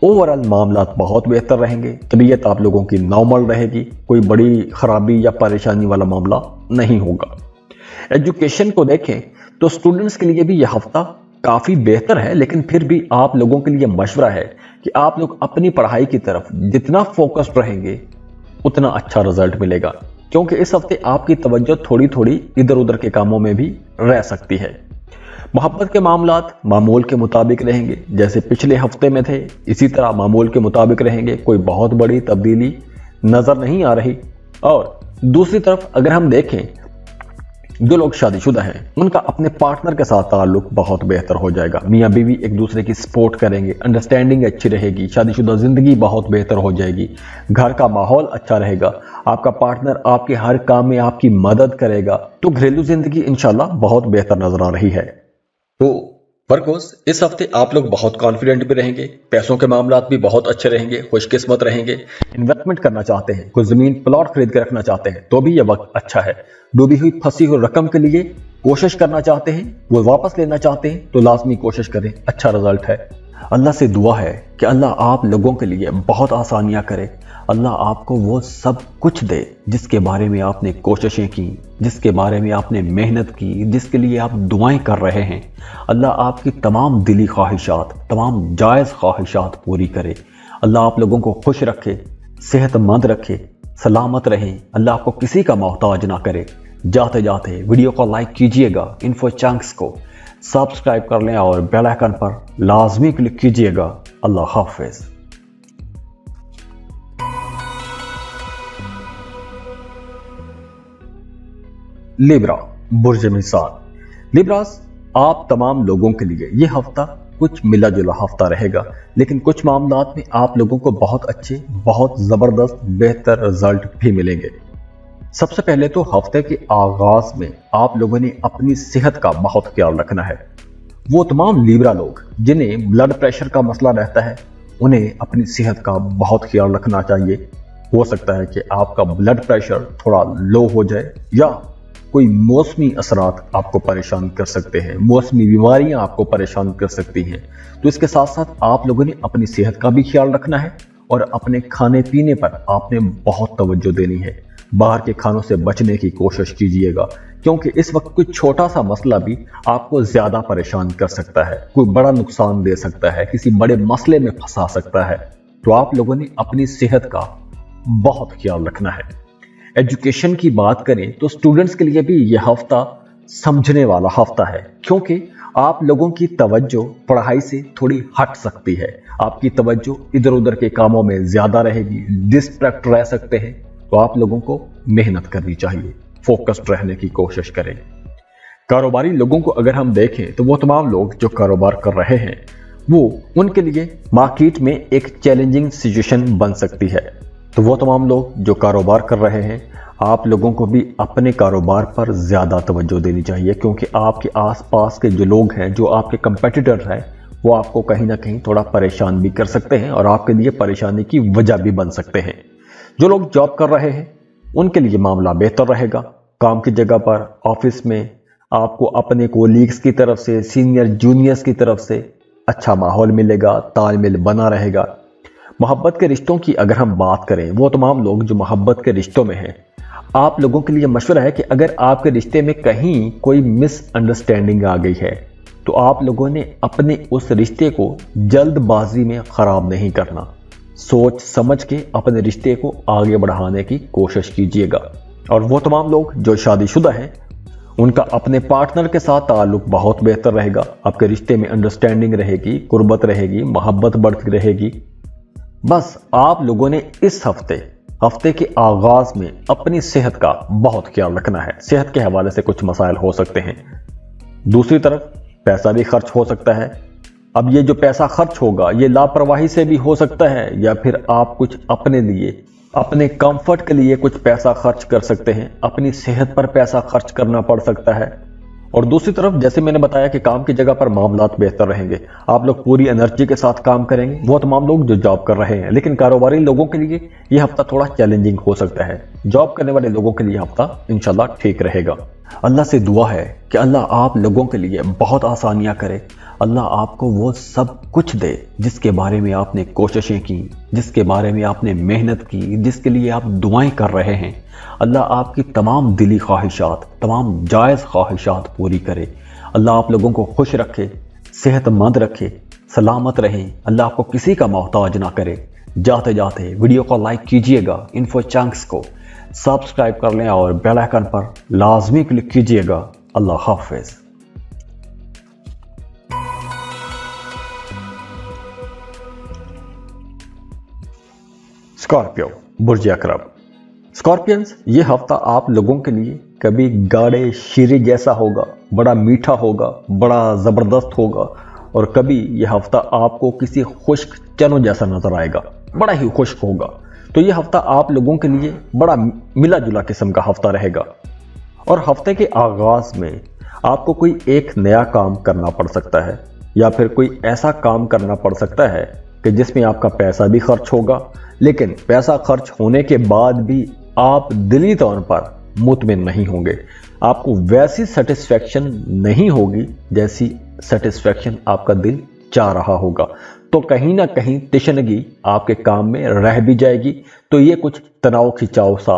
ओवरऑल मामला बहुत बेहतर रहेंगे। तबीयत आप लोगों की नॉर्मल रहेगी, कोई बड़ी खराबी या परेशानी वाला मामला नहीं होगा। एजुकेशन को देखें तो स्टूडेंट्स के लिए भी यह हफ्ता काफ़ी बेहतर है, लेकिन फिर भी आप लोगों के लिए मशवरा है कि आप लोग अपनी पढ़ाई की तरफ जितना फोकस्ड रहेंगे उतना अच्छा रिजल्ट मिलेगा, क्योंकि इस हफ्ते आपकी तवज्जो थोड़ी थोड़ी इधर उधर के कामों में भी रह सकती है। मोहब्बत के मामलात मामूल के मुताबिक रहेंगे, जैसे पिछले हफ्ते में थे इसी तरह मामूल के मुताबिक रहेंगे। कोई बहुत बड़ी तब्दीली नज़र नहीं आ रही। और दूसरी तरफ अगर हम देखें, जो लोग शादीशुदा हैं उनका अपने पार्टनर के साथ ताल्लुक बहुत बेहतर हो जाएगा। मियाँ बीवी एक दूसरे की सपोर्ट करेंगे, अंडरस्टैंडिंग अच्छी रहेगी, शादीशुदा जिंदगी बहुत बेहतर हो जाएगी, घर का माहौल अच्छा रहेगा, आपका पार्टनर आपके हर काम में आपकी मदद करेगा, तो घरेलू जिंदगी इंशाल्लाह बहुत बेहतर नजर आ रही है। तो वर्कोस इस हफ्ते आप लोग बहुत कॉन्फिडेंट भी रहेंगे, पैसों के मामलात भी बहुत अच्छे रहेंगे, खुशकिस्मत रहेंगे। इन्वेस्टमेंट करना चाहते हैं, कोई जमीन प्लॉट खरीद के रखना चाहते हैं तो भी यह वक्त अच्छा है। डूबी हुई फंसी हुई रकम के लिए कोशिश करना चाहते हैं, वो वापस लेना चाहते हैं तो लाजमी कोशिश करें, अच्छा रिजल्ट है। अल्लाह से दुआ है कि अल्लाह आप लोगों के लिए बहुत आसानियां करे, अल्लाह आपको वो सब कुछ दे जिसके बारे में आपने कोशिशें की, जिसके बारे में आपने मेहनत की, जिसके लिए आप दुआएं कर रहे हैं। अल्लाह आपकी तमाम दिली ख्वाहिशात, तमाम जायज़ ख्वाहिशात पूरी करे। अल्लाह आप लोगों को खुश रखे, सेहतमंद रखे, सलामत रहें। अल्लाह आपको किसी का मोहताज ना करे। जाते जाते वीडियो को लाइक कीजिएगा, इन्फो चंक्स को सब्सक्राइब कर लें और बेल आइकन पर लाजमी क्लिक कीजिएगा। अल्लाह हाफिज। लिब्रा बुर्ज मिसाल। लिब्रास आप तमाम लोगों के लिए ये हफ्ता कुछ मिला जुला हफ्ता रहेगा, लेकिन कुछ मामलात में आप लोगों को बहुत अच्छे, बहुत जबरदस्त बेहतर रिजल्ट भी मिलेंगे। सबसे पहले तो हफ्ते के आगाज में आप लोगों ने अपनी सेहत का बहुत ख्याल रखना है। वो तमाम लिब्रा लोग जिन्हें ब्लड प्रेशर का मसला रहता है उन्हें अपनी सेहत का बहुत ख्याल रखना चाहिए। हो सकता है कि आपका ब्लड प्रेशर थोड़ा लो हो जाए या कोई मौसमी असरात आपको परेशान कर सकते हैं, मौसमी बीमारियां आपको परेशान कर सकती हैं। तो इसके साथ साथ आप लोगों ने अपनी सेहत का भी ख्याल रखना है और अपने खाने पीने पर आपने बहुत तवज्जो देनी है। बाहर के खानों से बचने की कोशिश कीजिएगा, क्योंकि इस वक्त कोई छोटा सा मसला भी आपको ज्यादा परेशान कर सकता है, कोई बड़ा नुकसान दे सकता है, किसी बड़े मसले में फंसा सकता है। तो आप लोगों ने अपनी सेहत का बहुत ख्याल रखना है। एजुकेशन की बात करें तो स्टूडेंट्स के लिए भी यह हफ्ता समझने वाला हफ्ता है, क्योंकि आप लोगों की तवज्जो पढ़ाई से थोड़ी हट सकती है। आपकी तवज्जो इधर उधर के कामों में ज्यादा रहेगी, डिस्ट्रैक्ट रह सकते हैं। तो आप लोगों को मेहनत करनी चाहिए, फोकस्ड रहने की कोशिश करें। कारोबारी लोगों को अगर हम देखें तो वो तमाम लोग जो कारोबार कर रहे हैं वो उनके लिए मार्केट में एक चैलेंजिंग सिचुएशन बन सकती है। तो वो तमाम लोग जो कारोबार कर रहे हैं, आप लोगों को भी अपने कारोबार पर ज़्यादा तवज्जो देनी चाहिए, क्योंकि आपके आसपास के जो लोग हैं, जो आपके कंपेटिटर हैं, वो आपको कहीं ना कहीं थोड़ा परेशान भी कर सकते हैं और आपके लिए परेशानी की वजह भी बन सकते हैं। जो लोग जॉब कर रहे हैं उनके लिए मामला बेहतर रहेगा। काम की जगह पर, ऑफिस में आपको अपने कोलीग्स की तरफ से, सीनियर जूनियर्स की तरफ से अच्छा माहौल मिलेगा, तालमेल बना रहेगा। मोहब्बत के रिश्तों की अगर हम बात करें, वो तमाम लोग जो मोहब्बत के रिश्तों में हैं, आप लोगों के लिए मशवरा है कि अगर आपके रिश्ते में कहीं कोई मिसअंडरस्टैंडिंग आ गई है तो आप लोगों ने अपने उस रिश्ते को जल्दबाजी में खराब नहीं करना। सोच समझ के अपने रिश्ते को आगे बढ़ाने की कोशिश कीजिएगा। और वो तमाम लोग जो शादीशुदा हैं उनका अपने पार्टनर के साथ ताल्लुक बहुत बेहतर रहेगा। आपके रिश्ते में अंडरस्टैंडिंग रहेगी, कुर्बत रहेगी, मोहब्बत बढ़ती रहेगी। बस आप लोगों ने इस हफ्ते के आगाज में अपनी सेहत का बहुत ख्याल रखना है। सेहत के हवाले से कुछ मसाइल हो सकते हैं। दूसरी तरफ पैसा भी खर्च हो सकता है। अब ये जो पैसा खर्च होगा ये लापरवाही से भी हो सकता है, या फिर आप कुछ अपने लिए, अपने कंफर्ट के लिए कुछ पैसा खर्च कर सकते हैं, अपनी सेहत पर पैसा खर्च करना पड़ सकता है। और दूसरी तरफ जैसे मैंने बताया कि काम की जगह पर मामलात बेहतर रहेंगे, आप लोग पूरी एनर्जी के साथ काम करेंगे, वो तमाम लोग जो जॉब कर रहे हैं। लेकिन कारोबारी लोगों के लिए ये हफ्ता थोड़ा चैलेंजिंग हो सकता है। जॉब करने वाले लोगों के लिए हफ्ता इंशाल्लाह ठीक रहेगा। अल्लाह से दुआ है कि अल्लाह आप लोगों के लिए बहुत आसानियां करे, अल्लाह आपको वो सब कुछ दे जिसके बारे में आपने कोशिशें की, जिसके बारे में आपने मेहनत की, जिसके लिए आप दुआएं कर रहे हैं। अल्लाह आपकी तमाम दिली ख्वाहिशात, तमाम जायज़ ख्वाहिशात पूरी करे। अल्लाह आप लोगों को खुश रखे, सेहतमंद रखे, सलामत रहें। अल्लाह आपको किसी का मोहताज ना करे। जाते जाते वीडियो को लाइक कीजिएगा, इन्फो चंक्स को सब्सक्राइब कर लें और बेल आइकन पर लाजमी क्लिक कीजिएगा। अल्लाह हाफिज। स्कॉर्पियो, बुर्ज अकरब। स्कॉर्पियंस, ये हफ्ता आप लोगों के लिए कभी गाढ़े शीरे जैसा होगा, बड़ा मीठा होगा, बड़ा जबरदस्त होगा, और कभी यह हफ्ता आपको किसी खुश्क चनों जैसा नजर आएगा, बड़ा ही खुश्क होगा। तो ये हफ्ता आप लोगों के लिए बड़ा मिला जुला किस्म का हफ्ता रहेगा। और हफ्ते के आगाज में आपको कोई एक नया काम करना पड़ सकता है, या फिर कोई ऐसा काम करना पड़ सकता है कि जिसमें आपका पैसा भी खर्च होगा, लेकिन पैसा खर्च होने के बाद भी आप दिली तौर पर मुतमिन नहीं होंगे। आपको वैसी सेटिस्फैक्शन नहीं होगी जैसी सेटिस्फैक्शन आपका दिल चाह रहा होगा। तो कहीं ना कहीं तिशनगी आपके काम में रह भी जाएगी। तो ये कुछ तनाव खिंचाव सा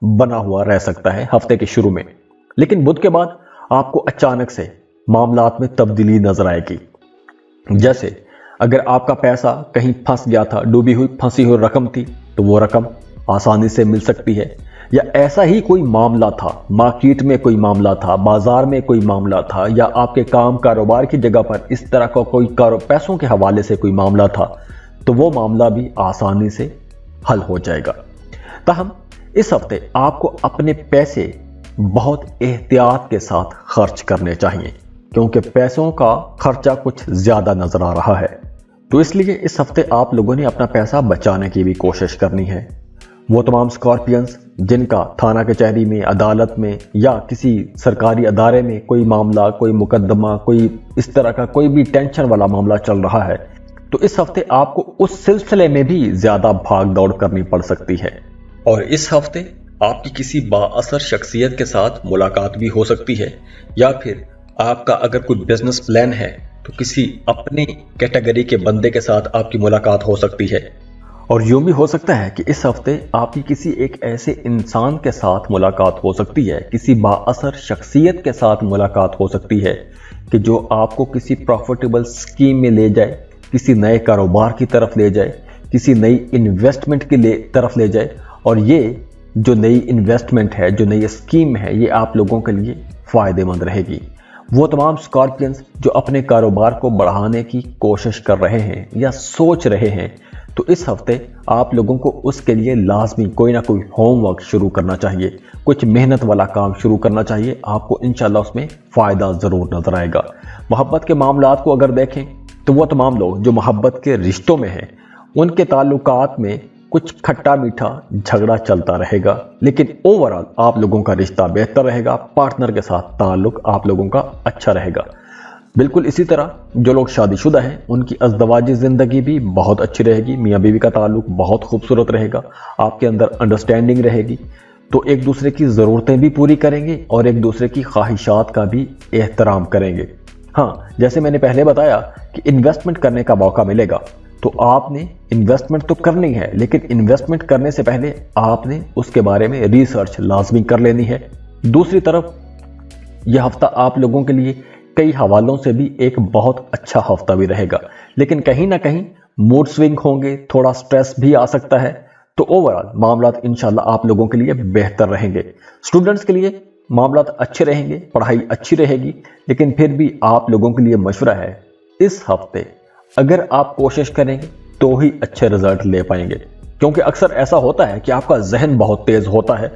बना हुआ रह सकता है हफ्ते के शुरू में। लेकिन बुध के बाद आपको अचानक से मामलात में तब्दीली नजर आएगी। जैसे अगर आपका पैसा कहीं फंस गया था, डूबी हुई फंसी हुई रकम थी, तो वो रकम आसानी से मिल सकती है। या ऐसा ही कोई मामला था, मार्केट में कोई मामला था, बाजार में कोई मामला था, या आपके काम कारोबार की जगह पर इस तरह का कोई पैसों के हवाले से कोई मामला था, तो वो मामला भी आसानी से हल हो जाएगा। ताहम इस हफ्ते आपको अपने पैसे बहुत एहतियात के साथ खर्च करने चाहिए, क्योंकि पैसों का खर्चा कुछ ज्यादा नजर आ रहा है। तो इसलिए इस हफ्ते आप लोगों ने अपना पैसा बचाने की भी कोशिश करनी है। वो तमाम स्कॉर्पियंस जिनका थाना कचहरी में, अदालत में या किसी सरकारी अदारे में कोई मामला, कोई मुकदमा, कोई इस तरह का कोई भी टेंशन वाला मामला चल रहा है, तो इस हफ्ते आपको उस सिलसिले में भी ज्यादा भाग दौड़ करनी पड़ सकती है। और इस हफ्ते आपकी किसी बाअसर शख्सियत के साथ मुलाकात भी हो सकती है, या फिर आपका अगर कोई बिजनेस प्लान है तो किसी अपनी कैटेगरी के बंदे के साथ आपकी मुलाकात हो सकती है। और यूं भी हो सकता है कि इस हफ्ते आपकी किसी एक ऐसे इंसान के साथ मुलाकात हो सकती है, किसी बाअसर शख्सियत के साथ मुलाकात हो सकती है कि जो आपको किसी प्रॉफिटेबल स्कीम में ले जाए, किसी नए कारोबार की तरफ ले जाए, किसी नई इन्वेस्टमेंट की तरफ ले जाए। और ये जो नई इन्वेस्टमेंट है, जो नई स्कीम है, ये आप लोगों के लिए फायदेमंद रहेगी। वो तमाम स्कॉर्पियंस जो अपने कारोबार को बढ़ाने की कोशिश कर रहे हैं या सोच रहे हैं, तो इस हफ्ते आप लोगों को उसके लिए लाजमी कोई ना कोई होमवर्क शुरू करना चाहिए, कुछ मेहनत वाला काम शुरू करना चाहिए। आपको इंशाल्लाह उसमें फ़ायदा ज़रूर नजर आएगा। मोहब्बत के मामलात को अगर देखें तो वो तमाम लोग जो मोहब्बत के रिश्तों में हैं, उनके ताल्लुकात में कुछ खट्टा मीठा झगड़ा चलता रहेगा, लेकिन ओवरऑल आप लोगों का रिश्ता बेहतर रहेगा। पार्टनर के साथ ताल्लुक आप लोगों का अच्छा रहेगा। बिल्कुल इसी तरह जो लोग शादीशुदा हैं उनकी अज़दवाजी ज़िंदगी भी बहुत अच्छी रहेगी। मियाँ बीवी का ताल्लुक बहुत खूबसूरत रहेगा। आपके अंदर अंडरस्टैंडिंग रहेगी, तो एक दूसरे की ज़रूरतें भी पूरी करेंगे और एक दूसरे की ख्वाहिशात का भी एहतराम करेंगे। हाँ, जैसे मैंने पहले बताया कि इन्वेस्टमेंट करने का मौका मिलेगा, तो आपने इन्वेस्टमेंट तो करनी है, लेकिन इन्वेस्टमेंट करने से पहले आपने उसके बारे में रिसर्च लाजमी कर लेनी है। दूसरी तरफ यह हफ्ता आप लोगों के लिए कई हवालों से भी एक बहुत अच्छा हफ्ता भी रहेगा, लेकिन कहीं ना कहीं मूड स्विंग होंगे, थोड़ा स्ट्रेस भी आ सकता है। तो ओवरऑल मामलात इंशाल्लाह आप लोगों के लिए बेहतर रहेंगे। स्टूडेंट्स के लिए मामलात अच्छे रहेंगे, पढ़ाई अच्छी रहेगी, लेकिन फिर भी आप लोगों के लिए मशवरा है, इस हफ्ते अगर आप कोशिश करेंगे तो ही अच्छे रिजल्ट ले पाएंगे। क्योंकि अक्सर ऐसा होता है कि आपका जहन बहुत तेज होता है,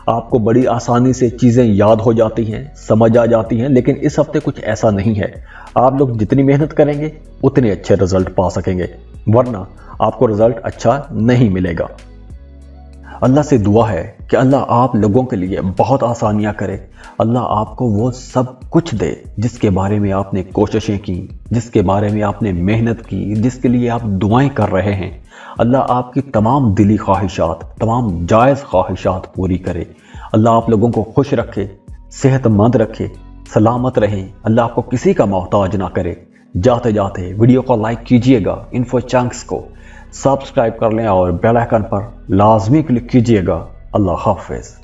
आपको बड़ी आसानी से चीज़ें याद हो जाती हैं, समझ आ जाती हैं, लेकिन इस हफ्ते कुछ ऐसा नहीं है। आप लोग जितनी मेहनत करेंगे उतने अच्छे रिजल्ट पा सकेंगे, वरना आपको रिजल्ट अच्छा नहीं मिलेगा। अल्लाह से दुआ है कि अल्लाह आप लोगों के लिए बहुत आसानियां करे। अल्लाह आपको वो सब कुछ दे जिसके बारे में आपने कोशिशें की, जिसके बारे में आपने मेहनत की, जिसके लिए आप दुआएं कर रहे हैं। अल्लाह आपकी तमाम दिली ख्वाहिशात, तमाम जायज़ ख्वाहिशात पूरी करे। अल्लाह आप लोगों को खुश रखे, सेहतमंद रखे, सलामत रहें। अल्लाह आपको किसी का मोहताज ना करे। जाते जाते वीडियो को लाइक कीजिएगा, इन्फो चंक्स को सब्सक्राइब कर लें और बेल आइकन पर लाजमी क्लिक कीजिएगा। अल्लाह हाफिज।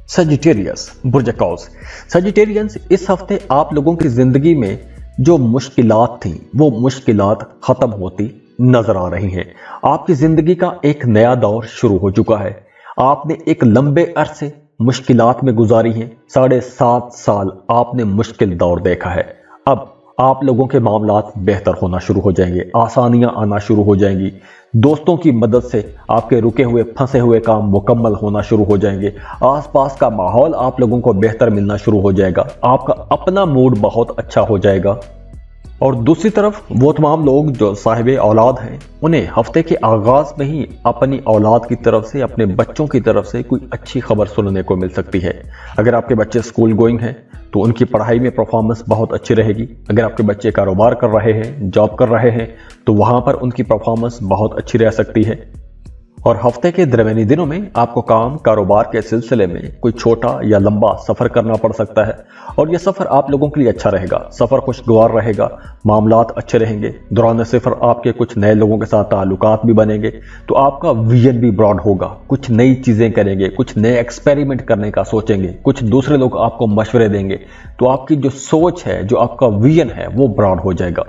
सजिटेरियस बुर्ज कौस। सजिटेरियंस, इस हफ्ते आप लोगों की जिंदगी में जो मुश्किलात थी वो मुश्किलात खत्म होती नजर आ रही हैं। आपकी जिंदगी का एक नया दौर शुरू हो चुका है। आपने एक लंबे अरसे मुश्किलात में गुजारी हैं। 7.5 साल आपने मुश्किल दौर देखा है। अब आप लोगों के मामलात बेहतर होना शुरू हो जाएंगे, आसानियां आना शुरू हो जाएंगी। दोस्तों की मदद से आपके रुके हुए फंसे हुए काम मुकम्मल होना शुरू हो जाएंगे। आसपास का माहौल आप लोगों को बेहतर मिलना शुरू हो जाएगा। आपका अपना मूड बहुत अच्छा हो जाएगा। और दूसरी तरफ वो तमाम लोग जो साहिब औलाद हैं, उन्हें हफ्ते के आगाज में ही अपनी औलाद की तरफ से, अपने बच्चों की तरफ से कोई अच्छी खबर सुनने को मिल सकती है। अगर आपके बच्चे स्कूल गोइंग हैं तो उनकी पढ़ाई में परफॉर्मेंस बहुत अच्छी रहेगी। अगर आपके बच्चे कारोबार कर रहे हैं, जॉब कर रहे हैं, तो वहां पर उनकी परफॉर्मेंस बहुत अच्छी रह सकती है। और हफ्ते के दरमियानी दिनों में आपको काम कारोबार के सिलसिले में कोई छोटा या लंबा सफर करना पड़ सकता है, और यह सफर आप लोगों के लिए अच्छा रहेगा। सफर खुशगवार रहेगा, मामलात अच्छे रहेंगे। दौरान सफर आपके कुछ नए लोगों के साथ ताल्लुकात भी बनेंगे, तो आपका विजन भी ब्रॉड होगा। कुछ नई चीजें करेंगे, कुछ नए एक्सपेरिमेंट करने का सोचेंगे, कुछ दूसरे लोग आपको मशवरे देंगे, तो आपकी जो सोच है, जो आपका विजन है, वो ब्रॉड हो जाएगा।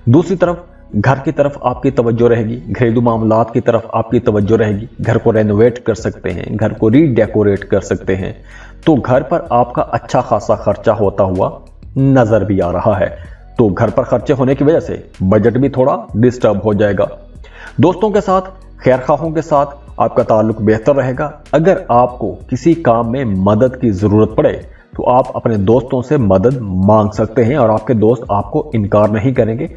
दूसरी तरफ घर की तरफ आपकी तवज्जो रहेगी, घरेलू मामलात की तरफ आपकी तवज्जो रहेगी। घर को रेनोवेट कर सकते हैं, घर को रीडेकोरेट कर सकते हैं, तो घर पर आपका अच्छा खासा खर्चा होता हुआ नजर भी आ रहा है। तो घर पर खर्चे होने की वजह से बजट भी थोड़ा डिस्टर्ब हो जाएगा। दोस्तों के साथ, खैरखाहों के साथ आपका ताल्लुक बेहतर रहेगा। अगर आपको किसी काम में मदद की जरूरत पड़े तो आप अपने दोस्तों से मदद मांग सकते हैं और आपके दोस्त आपको इनकार नहीं करेंगे।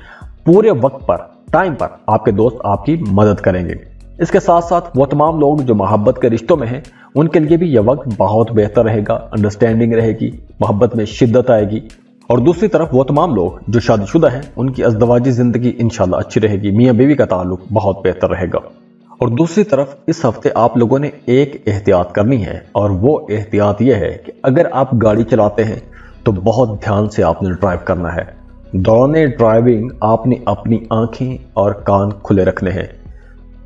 पूरे वक्त पर, टाइम पर आपके दोस्त आपकी मदद करेंगे। इसके साथ साथ वो तमाम लोग जो मोहब्बत के रिश्तों में हैं, उनके लिए भी यह वक्त बहुत बेहतर रहेगा। अंडरस्टैंडिंग रहेगी, मोहब्बत में शिद्दत आएगी। और दूसरी तरफ वो तमाम लोग जो शादीशुदा हैं, उनकी अज़दवाजी जिंदगी इंशाल्लाह अच्छी रहेगी। मियाँ बीवी का ताल्लुक बहुत बेहतर रहेगा। और दूसरी तरफ इस हफ्ते आप लोगों ने एक एहतियात करनी है, और वो एहतियात यह है कि अगर आप गाड़ी चलाते हैं तो बहुत ध्यान से आपने ड्राइव करना है। दौरान ड्राइविंग आपने अपनी आंखें और कान खुले रखने हैं।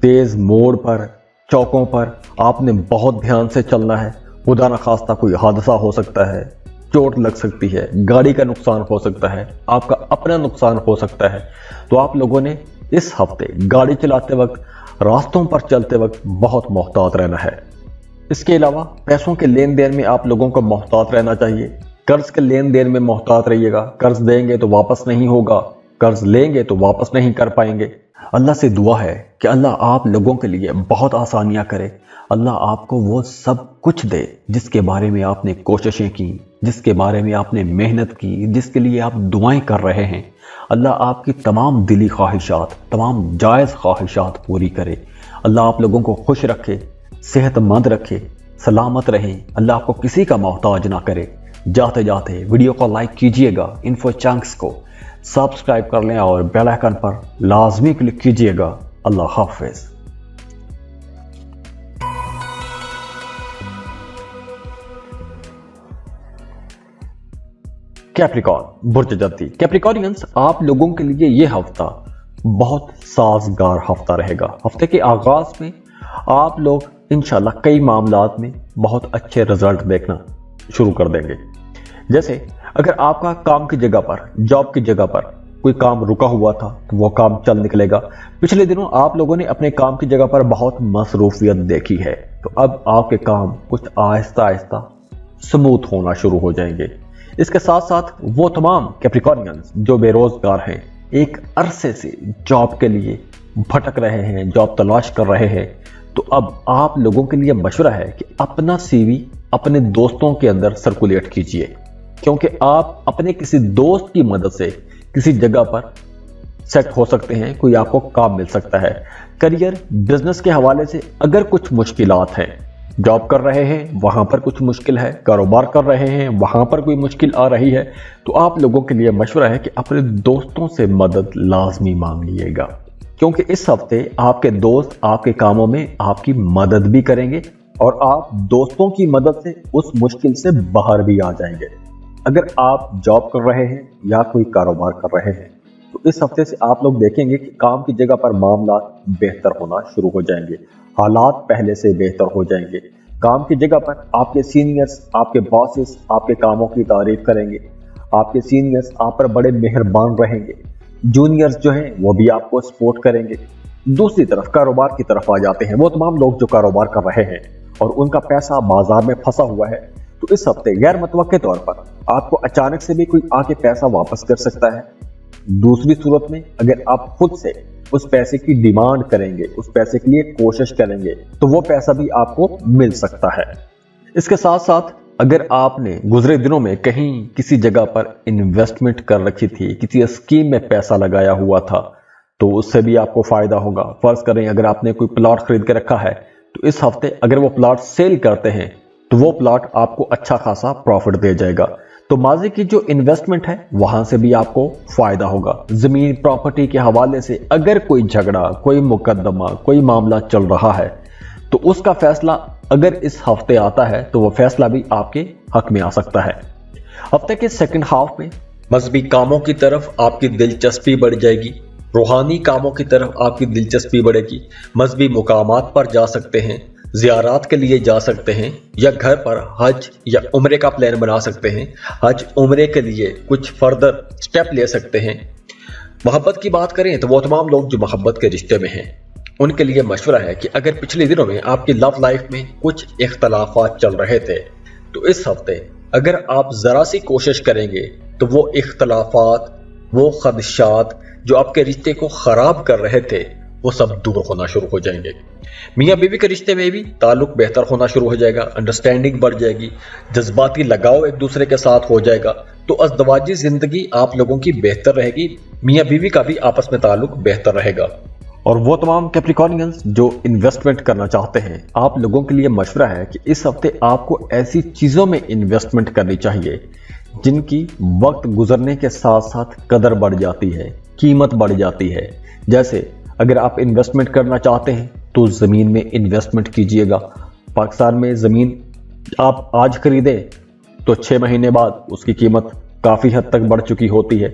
तेज मोड़ पर, चौकों पर आपने बहुत ध्यान से चलना है। खुदा न खास्ता कोई हादसा हो सकता है, चोट लग सकती है, गाड़ी का नुकसान हो सकता है, आपका अपना नुकसान हो सकता है। तो आप लोगों ने इस हफ्ते गाड़ी चलाते वक्त, रास्तों पर चलते वक्त बहुत मोहतात रहना है। इसके अलावा पैसों के लेन देन में आप लोगों को मोहतात रहना चाहिए। कर्ज के लेन देन में मोहतात रहिएगा। कर्ज देंगे तो वापस नहीं होगा, कर्ज लेंगे तो वापस नहीं कर पाएंगे। अल्लाह से दुआ है कि अल्लाह आप लोगों के लिए बहुत आसानियां करे। अल्लाह आपको वो सब कुछ दे जिसके बारे में आपने कोशिशें की, जिसके बारे में आपने मेहनत की, जिसके लिए आप दुआएं कर रहे हैं। अल्लाह आपकी तमाम दिली ख्वाहिशात, तमाम जायज़ ख्वाहिशात पूरी करे। अल्लाह आप लोगों को खुश रखे, सेहतमंद रखे, सलामत रहें। अल्लाह आपको किसी का मोहताज ना करे। जाते जाते वीडियो को लाइक कीजिएगा, इन्फो चंक्स को सब्सक्राइब कर लें और बेल आइकन पर लाजमी क्लिक कीजिएगा। अल्लाह हाफिज। कैप्रिकॉर्न बुर्ज जत्ती। कैप्रिकॉर्नियंस, आप लोगों के लिए यह हफ्ता बहुत साजगार हफ्ता रहेगा। हफ्ते के आगाज में आप लोग इंशाल्लाह कई मामलात में बहुत अच्छे रिजल्ट देखना शुरू कर देंगे। जैसे अगर आपका काम की जगह पर, जॉब की जगह पर कोई काम रुका हुआ था तो वो काम चल निकलेगा। पिछले दिनों आप लोगों ने अपने काम की जगह पर बहुत मसरूफियत देखी है, तो अब आपके काम कुछ आहिस्ता आहिस्ता स्मूथ होना शुरू हो जाएंगे। इसके साथ साथ वो तमाम कैप्रिकॉर्नियंस जो बेरोजगार हैं, एक अरसे से जॉब के लिए भटक रहे हैं, जॉब तलाश कर रहे हैं, तो अब आप लोगों के लिए मशवरा है कि अपना सीवी अपने दोस्तों के अंदर सर्कुलेट कीजिए, क्योंकि आप अपने किसी दोस्त की मदद से किसी जगह पर सेट हो सकते हैं, कोई आपको काम मिल सकता है। करियर बिजनेस के हवाले से अगर कुछ मुश्किलात हैं, जॉब कर रहे हैं वहां पर कुछ मुश्किल है, कारोबार कर रहे हैं वहां पर कोई मुश्किल आ रही है, तो आप लोगों के लिए मशवरा है कि अपने दोस्तों से मदद लाजमी मांग लीजिएगा, क्योंकि इस हफ्ते आपके दोस्त आपके कामों में आपकी मदद भी करेंगे और आप दोस्तों की मदद से उस मुश्किल से बाहर भी आ जाएंगे। अगर आप जॉब कर रहे हैं या कोई कारोबार कर रहे हैं, तो इस हफ्ते से आप लोग देखेंगे कि काम की जगह पर मामला बेहतर होना शुरू हो जाएंगे, हालात पहले से बेहतर हो जाएंगे। काम की जगह पर आपके सीनियर्स, आपके बॉसेस आपके कामों की तारीफ करेंगे, आपके सीनियर्स आप पर बड़े मेहरबान रहेंगे, जूनियर्स जो हैं वो भी आपको सपोर्ट करेंगे। दूसरी तरफ कारोबार की तरफ आ जाते हैं वो तमाम लोग जो कारोबार कर रहे हैं और उनका पैसा बाजार में फंसा हुआ है, तो इस हफ्ते गैर मुतवक्के तौर पर आपको अचानक से भी कोई आके पैसा वापस कर सकता है। दूसरी सूरत में अगर आप खुद से उस पैसे की डिमांड करेंगे, उस पैसे के लिए कोशिश करेंगे, तो वो पैसा भी आपको मिल सकता है। इसके साथ साथ अगर आपने गुजरे दिनों में कहीं किसी जगह पर इन्वेस्टमेंट कर रखी थी, किसी स्कीम में पैसा लगाया हुआ था, तो उससे भी आपको फायदा होगा। फर्ज करें अगर आपने कोई प्लॉट खरीद के रखा है, तो इस हफ्ते अगर वो प्लॉट सेल करते हैं तो वो प्लॉट आपको अच्छा खासा प्रॉफिट दे जाएगा। तो माजी की जो इन्वेस्टमेंट है वहां से भी आपको फायदा होगा। जमीन प्रॉपर्टी के हवाले से अगर कोई झगड़ा, कोई मुकदमा, कोई मामला चल रहा है, तो उसका फैसला अगर इस हफ्ते आता है तो वो फैसला भी आपके हक में आ सकता है। हफ्ते के सेकंड हाफ में मजहबी कामों की तरफ आपकी दिलचस्पी बढ़ जाएगी, रूहानी कामों की तरफ आपकी दिलचस्पी बढ़ेगी। मजहबी मुकामात पर जा सकते हैं, ज़ियारात के लिए जा सकते हैं, या घर पर हज या उम्रे का प्लान बना सकते हैं। हज उम्रे के लिए कुछ फर्दर स्टेप ले सकते हैं। मोहब्बत की बात करें तो वो तमाम लोग जो मोहब्बत के रिश्ते में हैं, उनके लिए मशवरा है कि अगर पिछले दिनों में आपकी लव लाइफ में कुछ इख्तलाफात चल रहे थे, तो इस हफ्ते अगर आप ज़रा सी कोशिश करेंगे तो वो इख्तलाफात, वो खदशात जो आपके रिश्ते को ख़राब कर रहे थे, वो सब दूर होना शुरू हो जाएंगे। मियाँ बीवी के रिश्ते में भी ताल्लुक बेहतर होना शुरू हो जाएगा, अंडरस्टैंडिंग बढ़ जाएगी, जज्बाती लगाव एक दूसरे के साथ हो जाएगा। तो अज़दवाजी ज़िंदगी आप लोगों की बेहतर रहेगी, मियाँ बीवी का भी आपस में ताल्लुक बेहतर रहेगा। और वो तमाम कैप्रिकॉर्नियंस जो इन्वेस्टमेंट करना चाहते हैं, आप लोगों के लिए मशवरा है कि इस हफ्ते आपको ऐसी चीज़ों में इन्वेस्टमेंट करनी चाहिए जिनकी वक्त गुजरने के साथ साथ कदर बढ़ जाती है, कीमत बढ़ जाती है। जैसे अगर आप इन्वेस्टमेंट करना चाहते हैं तो ज़मीन में इन्वेस्टमेंट कीजिएगा। पाकिस्तान में ज़मीन आप आज खरीदें तो 6 महीने बाद उसकी कीमत काफ़ी हद तक बढ़ चुकी होती है।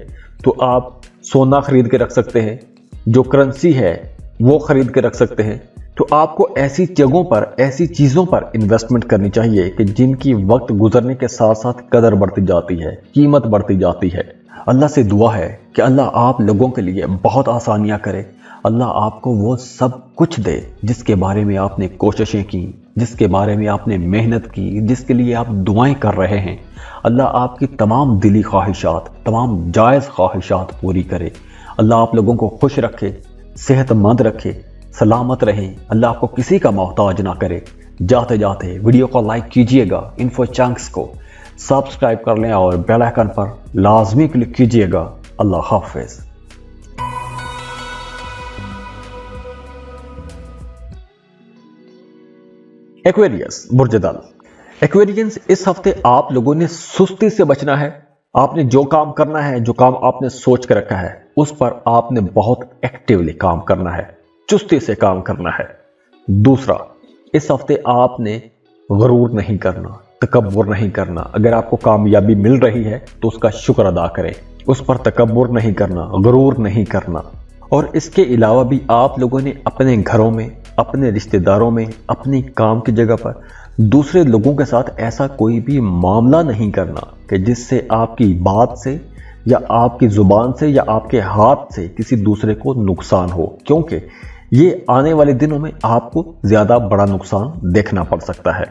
तो आप सोना खरीद के रख सकते हैं, जो करेंसी है वो खरीद के रख सकते हैं। तो आपको ऐसी जगहों पर, ऐसी चीज़ों पर इन्वेस्टमेंट करनी चाहिए कि जिनकी वक्त गुजरने के साथ साथ कदर बढ़ती जाती है, कीमत बढ़ती जाती है। अल्लाह से दुआ है कि अल्लाह आप लोगों के लिए बहुत आसानियाँ करे, अल्लाह आपको वो सब कुछ दे जिसके बारे में आपने कोशिशें की, जिसके बारे में आपने मेहनत की, जिसके लिए आप दुआएं कर रहे हैं। अल्लाह आपकी तमाम दिली ख्वाहिशात, तमाम जायज़ ख्वाहिशात पूरी करे। अल्लाह आप लोगों को खुश रखे, सेहतमंद रखे, सलामत रहें। अल्लाह आपको किसी का मोहताज ना करे। जाते जाते वीडियो को लाइक कीजिएगा, इन्फो चंक्स को सब्सक्राइब कर लें और बेल आइकन पर लाजमी क्लिक कीजिएगा। अल्लाह हाफिज़। एक्वेरियस बुर्जदल। एक्वेरियंस, इस हफ्ते आप लोगों ने सुस्ती से बचना है। आपने जो काम करना है, जो काम आपने सोच कर रखा है, उस पर आपने बहुत एक्टिवली काम करना है, चुस्ती से काम करना है। दूसरा, इस हफ्ते आपने गरूर नहीं करना, तकब्बुर नहीं करना। अगर आपको कामयाबी मिल रही है तो उसका शुक्र अदा करें, उस पर तकब्बुर नहीं करना, गरूर नहीं करना। और इसके अलावा भी आप लोगों ने अपने घरों में, अपने रिश्तेदारों में, अपनी काम की जगह पर दूसरे लोगों के साथ ऐसा कोई भी मामला नहीं करना कि जिससे आपकी बात से या आपकी जुबान से या आपके हाथ से किसी दूसरे को नुकसान हो, क्योंकि ये आने वाले दिनों में आपको ज्यादा बड़ा नुकसान देखना पड़ सकता है।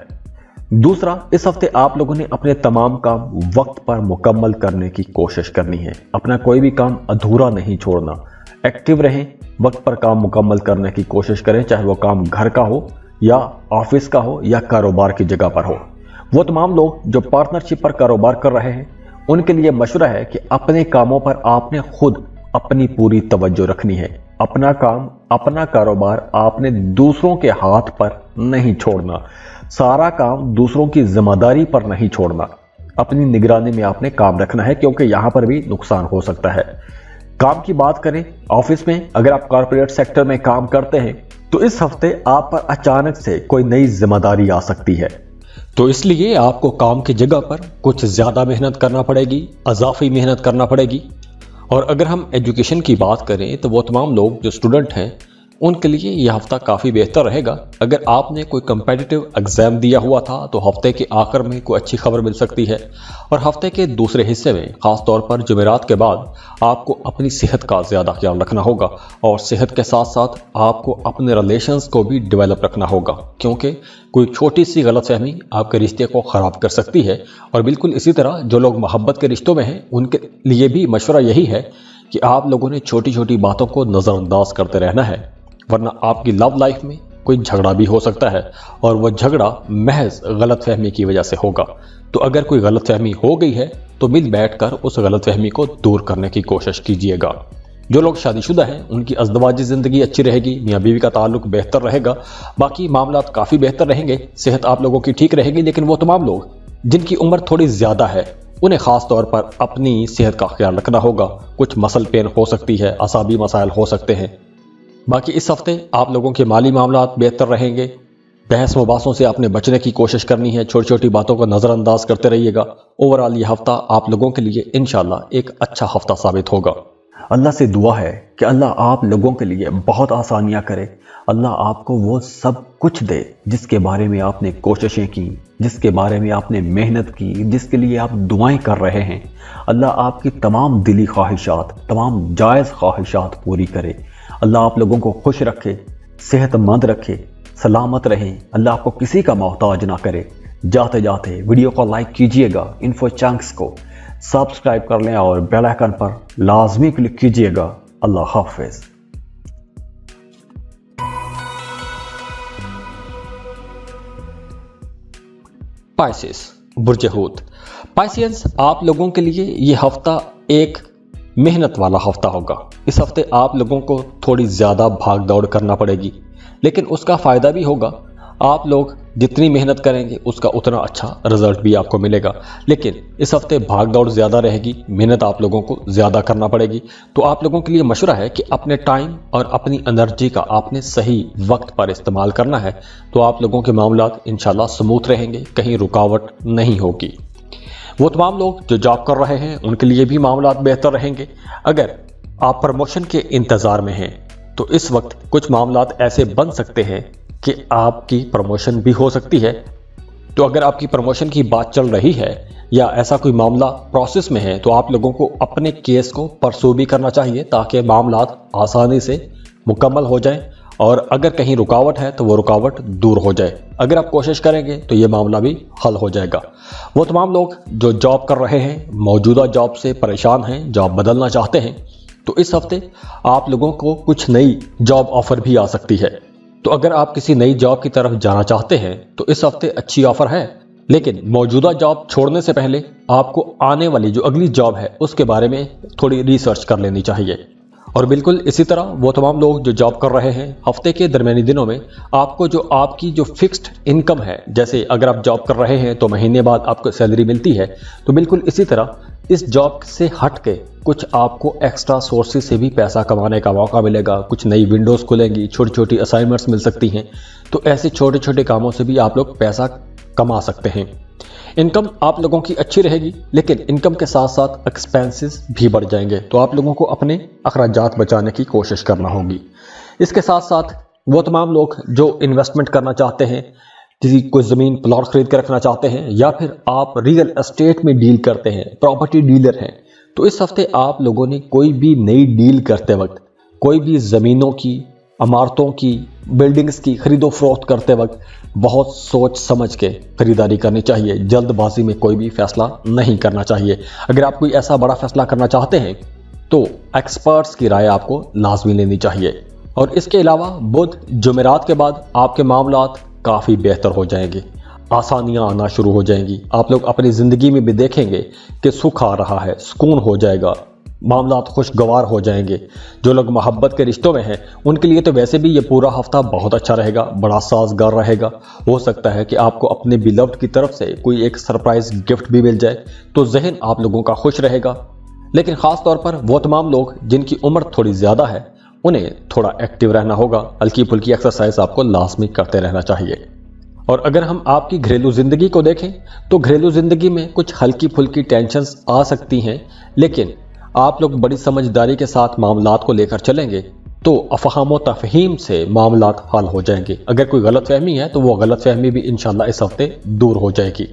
दूसरा, इस हफ्ते आप लोगों ने अपने तमाम काम वक्त पर मुकम्मल करने की कोशिश करनी है। अपना कोई भी काम अधूरा नहीं छोड़ना। एक्टिव रहें, वक्त पर काम मुकम्मल करने की कोशिश करें, चाहे वो काम घर का हो या ऑफिस का हो या कारोबार की जगह पर हो। वो तमाम लोग जो पार्टनरशिप पर कारोबार कर रहे हैं, उनके लिए मशवरा है कि अपने कामों पर आपने खुद अपनी पूरी तवज्जो रखनी है। अपना काम, अपना कारोबार आपने दूसरों के हाथ पर नहीं छोड़ना, सारा काम दूसरों की जिम्मेदारी पर नहीं छोड़ना, अपनी निगरानी में आपने काम रखना है, क्योंकि यहां पर भी नुकसान हो सकता है। काम की बात करें, ऑफिस में अगर आप कॉर्पोरेट सेक्टर में काम करते हैं तो इस हफ्ते आप पर अचानक से कोई नई जिम्मेदारी आ सकती है, तो इसलिए आपको काम की जगह पर कुछ ज्यादा मेहनत करना पड़ेगी, इजाफी मेहनत करना पड़ेगी। और अगर हम एजुकेशन की बात करें तो वो तमाम लोग जो स्टूडेंट हैं उनके लिए यह हफ्ता काफ़ी बेहतर रहेगा। अगर आपने कोई कम्पिटिटिव एग्जाम दिया हुआ था तो हफ्ते के आखिर में कोई अच्छी खबर मिल सकती है। और हफ्ते के दूसरे हिस्से में ख़ास तौर पर जुमेरात के बाद आपको अपनी सेहत का ज़्यादा ख्याल रखना होगा, और सेहत के साथ साथ आपको अपने रिलेशंस को भी डेवलप रखना होगा, क्योंकि कोई छोटी सी गलतफहमी आपके रिश्ते को ख़राब कर सकती है। और बिल्कुल इसी तरह जो लोग मोहब्बत के रिश्तों में हैं उनके लिए भी मशवरा यही है कि आप लोगों ने छोटी छोटी बातों को नज़रअंदाज करते रहना है, वरना आपकी लव लाइफ में कोई झगड़ा भी हो सकता है, और वह झगड़ा महज गलतफहमी की वजह से होगा। तो अगर कोई गलतफहमी हो गई है तो मिल बैठकर उस गलतफहमी को दूर करने की कोशिश कीजिएगा। जो लोग शादीशुदा हैं उनकी अज़दवाजी ज़िंदगी अच्छी रहेगी, मियाँ बीवी का ताल्लुक बेहतर रहेगा, बाकी मामला काफ़ी बेहतर रहेंगे, सेहत आप लोगों की ठीक रहेगी। लेकिन वो तमाम लोग जिनकी उम्र थोड़ी ज़्यादा है उन्हें ख़ास तौर पर अपनी सेहत का ख्याल रखना होगा। कुछ मसल पेन हो सकती है, असाबी मसाइल हो सकते हैं। बाकी इस हफ्ते आप लोगों के माली मामलात बेहतर रहेंगे। बहस मुबासों से आपने बचने की कोशिश करनी है, छोटी छोटी बातों को नज़रअंदाज करते रहिएगा। ओवरऑल ये हफ्ता आप लोगों के लिए इंशाल्लाह एक अच्छा हफ्ता साबित होगा। अल्लाह से दुआ है कि अल्लाह आप लोगों के लिए बहुत आसानियाँ करे, अल्लाह आपको वो सब कुछ दे जिसके बारे में आपने कोशिशें की, जिसके बारे में आपने मेहनत की, जिसके लिए आप दुआएं कर रहे हैं। अल्लाह आपकी तमाम दिली ख्वाहिशात, तमाम जायज़ ख्वाहिशात पूरी करे। अल्लाह आप लोगों को खुश रखे, सेहतमंद रखे, सलामत रहें। अल्लाह आपको किसी का मोहताज ना करे। जाते जाते वीडियो को लाइक कीजिएगा, इन्फो चंक्स को सब्सक्राइब कर लें और बेल आइकन पर लाजमी क्लिक कीजिएगा। अल्लाह हाफिज। पाइसेस, बुर्ज हूत। पाइसियंस, आप लोगों के लिए ये हफ्ता एक मेहनत वाला हफ्ता होगा। इस हफ्ते आप लोगों को थोड़ी ज़्यादा भाग दौड़ करना पड़ेगी, लेकिन उसका फ़ायदा भी होगा। आप लोग जितनी मेहनत करेंगे उसका उतना अच्छा रिजल्ट भी आपको मिलेगा। लेकिन इस हफ्ते भाग दौड़ ज़्यादा रहेगी, मेहनत आप लोगों को ज़्यादा करना पड़ेगी। तो आप लोगों के लिए मशवरा है कि अपने टाइम और अपनी एनर्जी का आपने सही वक्त पर इस्तेमाल करना है, तो आप लोगों के मामलात इंशाल्लाह स्मूथ रहेंगे, कहीं रुकावट नहीं होगी। वो तमाम लोग जो जॉब कर रहे हैं उनके लिए भी मामलात बेहतर रहेंगे। अगर आप प्रमोशन के इंतज़ार में हैं तो इस वक्त कुछ मामलात ऐसे बन सकते हैं कि आपकी प्रमोशन भी हो सकती है। तो अगर आपकी प्रमोशन की बात चल रही है या ऐसा कोई मामला प्रोसेस में है तो आप लोगों को अपने केस को परसू भी करना चाहिए, ताकि मामलात आसानी से मुकम्मल हो जाएं, और अगर कहीं रुकावट है तो वो रुकावट दूर हो जाए। अगर आप कोशिश करेंगे तो ये मामला भी हल हो जाएगा। वो तमाम लोग जो जॉब कर रहे हैं, मौजूदा जॉब से परेशान हैं, जॉब बदलना चाहते हैं, तो इस हफ्ते आप लोगों को कुछ नई जॉब ऑफर भी आ सकती है। तो अगर आप किसी नई जॉब की तरफ जाना चाहते हैं तो इस हफ्ते अच्छी ऑफर है, लेकिन मौजूदा जॉब छोड़ने से पहले आपको आने वाली जो अगली जॉब है उसके बारे में थोड़ी रिसर्च कर लेनी चाहिए। और बिल्कुल इसी तरह वो तमाम लोग जो जॉब कर रहे हैं, हफ्ते के दरमियानी दिनों में आपको जो आपकी जो फिक्स्ड इनकम है, जैसे अगर आप जॉब कर रहे हैं तो महीने बाद आपको सैलरी मिलती है, तो बिल्कुल इसी तरह इस जॉब से हट के कुछ आपको एक्स्ट्रा सोर्सेज से भी पैसा कमाने का मौका मिलेगा। कुछ नई विंडोज़ खुलेंगी, छोटी छोटी असाइनमेंट्स मिल सकती हैं, तो ऐसे छोटे छोटे कामों से भी आप लोग पैसा कमा सकते हैं। इनकम आप लोगों की अच्छी रहेगी, लेकिन इनकम के साथ साथ एक्सपेंसेस भी बढ़ जाएंगे, तो आप लोगों को अपने अखराजात बचाने की कोशिश करना होगी। इसके साथ साथ वो तमाम लोग जो इन्वेस्टमेंट करना चाहते हैं, किसी कोई ज़मीन प्लॉट खरीद कर रखना चाहते हैं, या फिर आप रियल एस्टेट में डील करते हैं, प्रॉपर्टी डीलर हैं, तो इस हफ्ते आप लोगों ने कोई भी नई डील करते वक्त, कोई भी ज़मीनों की, इमारतों की, बिल्डिंग्स की खरीदो फरोख्त करते वक्त बहुत सोच समझ के खरीदारी करनी चाहिए। जल्दबाजी में कोई भी फैसला नहीं करना चाहिए। अगर आप कोई ऐसा बड़ा फैसला करना चाहते हैं تو ایکسپرٹس کی رائے آپ کو لازمی لینی چاہیے۔ اور اس کے علاوہ بدھ جمعرات کے بعد آپ کے معاملات کافی بہتر ہو جائیں گے، آسانیاں آنا شروع ہو جائیں گی۔ آپ لوگ اپنی زندگی میں بھی دیکھیں گے کہ سکھ آ رہا ہے، سکون ہو جائے گا، معاملات خوشگوار ہو جائیں گے۔ جو لوگ محبت کے رشتوں میں ہیں ان کے لیے تو ویسے بھی یہ پورا ہفتہ بہت اچھا رہے گا، بڑا سازگار رہے گا۔ ہو سکتا ہے کہ آپ کو اپنے بیلوڈ کی طرف سے کوئی ایک سرپرائز گفٹ بھی مل جائے، تو ذہن آپ لوگوں کا خوش رہے گا۔ لیکن خاص طور پر وہ تمام لوگ جن کی عمر تھوڑی زیادہ ہے انہیں تھوڑا ایکٹیو رہنا ہوگا، ہلکی پھلکی ایکسرسائز آپ کو لازمی کرتے رہنا چاہیے۔ اور اگر ہم آپ کی گھریلو زندگی کو دیکھیں تو گھریلو زندگی میں کچھ ہلکی پھلکی ٹینشنز آ سکتی ہیں، لیکن آپ لوگ بڑی سمجھداری کے ساتھ معاملات کو لے کر چلیں گے تو افہام و تفہیم سے معاملات حل ہو جائیں گے۔ اگر کوئی غلط فہمی ہے تو وہ غلط فہمی بھی انشاءاللہ اس ہفتے دور ہو جائے گی۔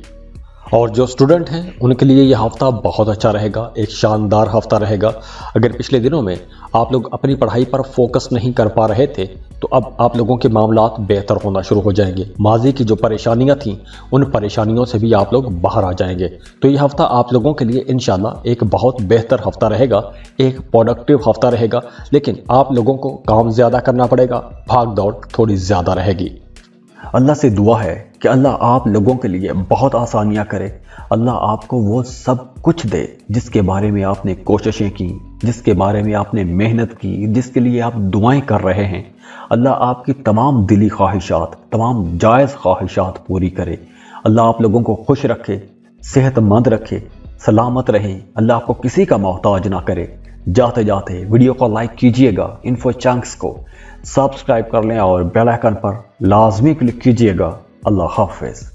اور جو اسٹوڈنٹ ہیں ان کے لیے یہ ہفتہ بہت اچھا رہے گا، ایک شاندار ہفتہ رہے گا۔ اگر پچھلے دنوں میں آپ لوگ اپنی پڑھائی پر فوکس نہیں کر پا رہے تھے تو اب آپ لوگوں کے معاملات بہتر ہونا شروع ہو جائیں گے۔ ماضی کی جو پریشانیاں تھیں ان پریشانیوں سے بھی آپ لوگ باہر آ جائیں گے۔ تو یہ ہفتہ آپ لوگوں کے لیے انشاءاللہ ایک بہت بہتر ہفتہ رہے گا، ایک پروڈکٹیو ہفتہ رہے گا، لیکن آپ لوگوں کو کام زیادہ کرنا پڑے گا، بھاگ دوڑ تھوڑی زیادہ رہے گی۔ اللہ سے دعا ہے کہ اللہ آپ لوگوں کے لیے بہت آسانیاں کرے، اللہ آپ کو وہ سب کچھ دے جس کے بارے میں آپ نے کوششیں کی، جس کے بارے میں آپ نے محنت کی، جس کے لیے آپ دعائیں کر رہے ہیں۔ اللہ آپ کی تمام دلی خواہشات، تمام جائز خواہشات پوری کرے۔ اللہ آپ لوگوں کو خوش رکھے، صحت مند رکھے، سلامت رہیں، اللہ آپ کو کسی کا محتاج نہ کرے۔ جاتے جاتے ویڈیو کو لائک کیجئے گا، انفو چنکس کو سبسکرائب کر لیں اور بیل آئیکن پر لازمی کلک کیجئے گا۔ اللہ حافظ۔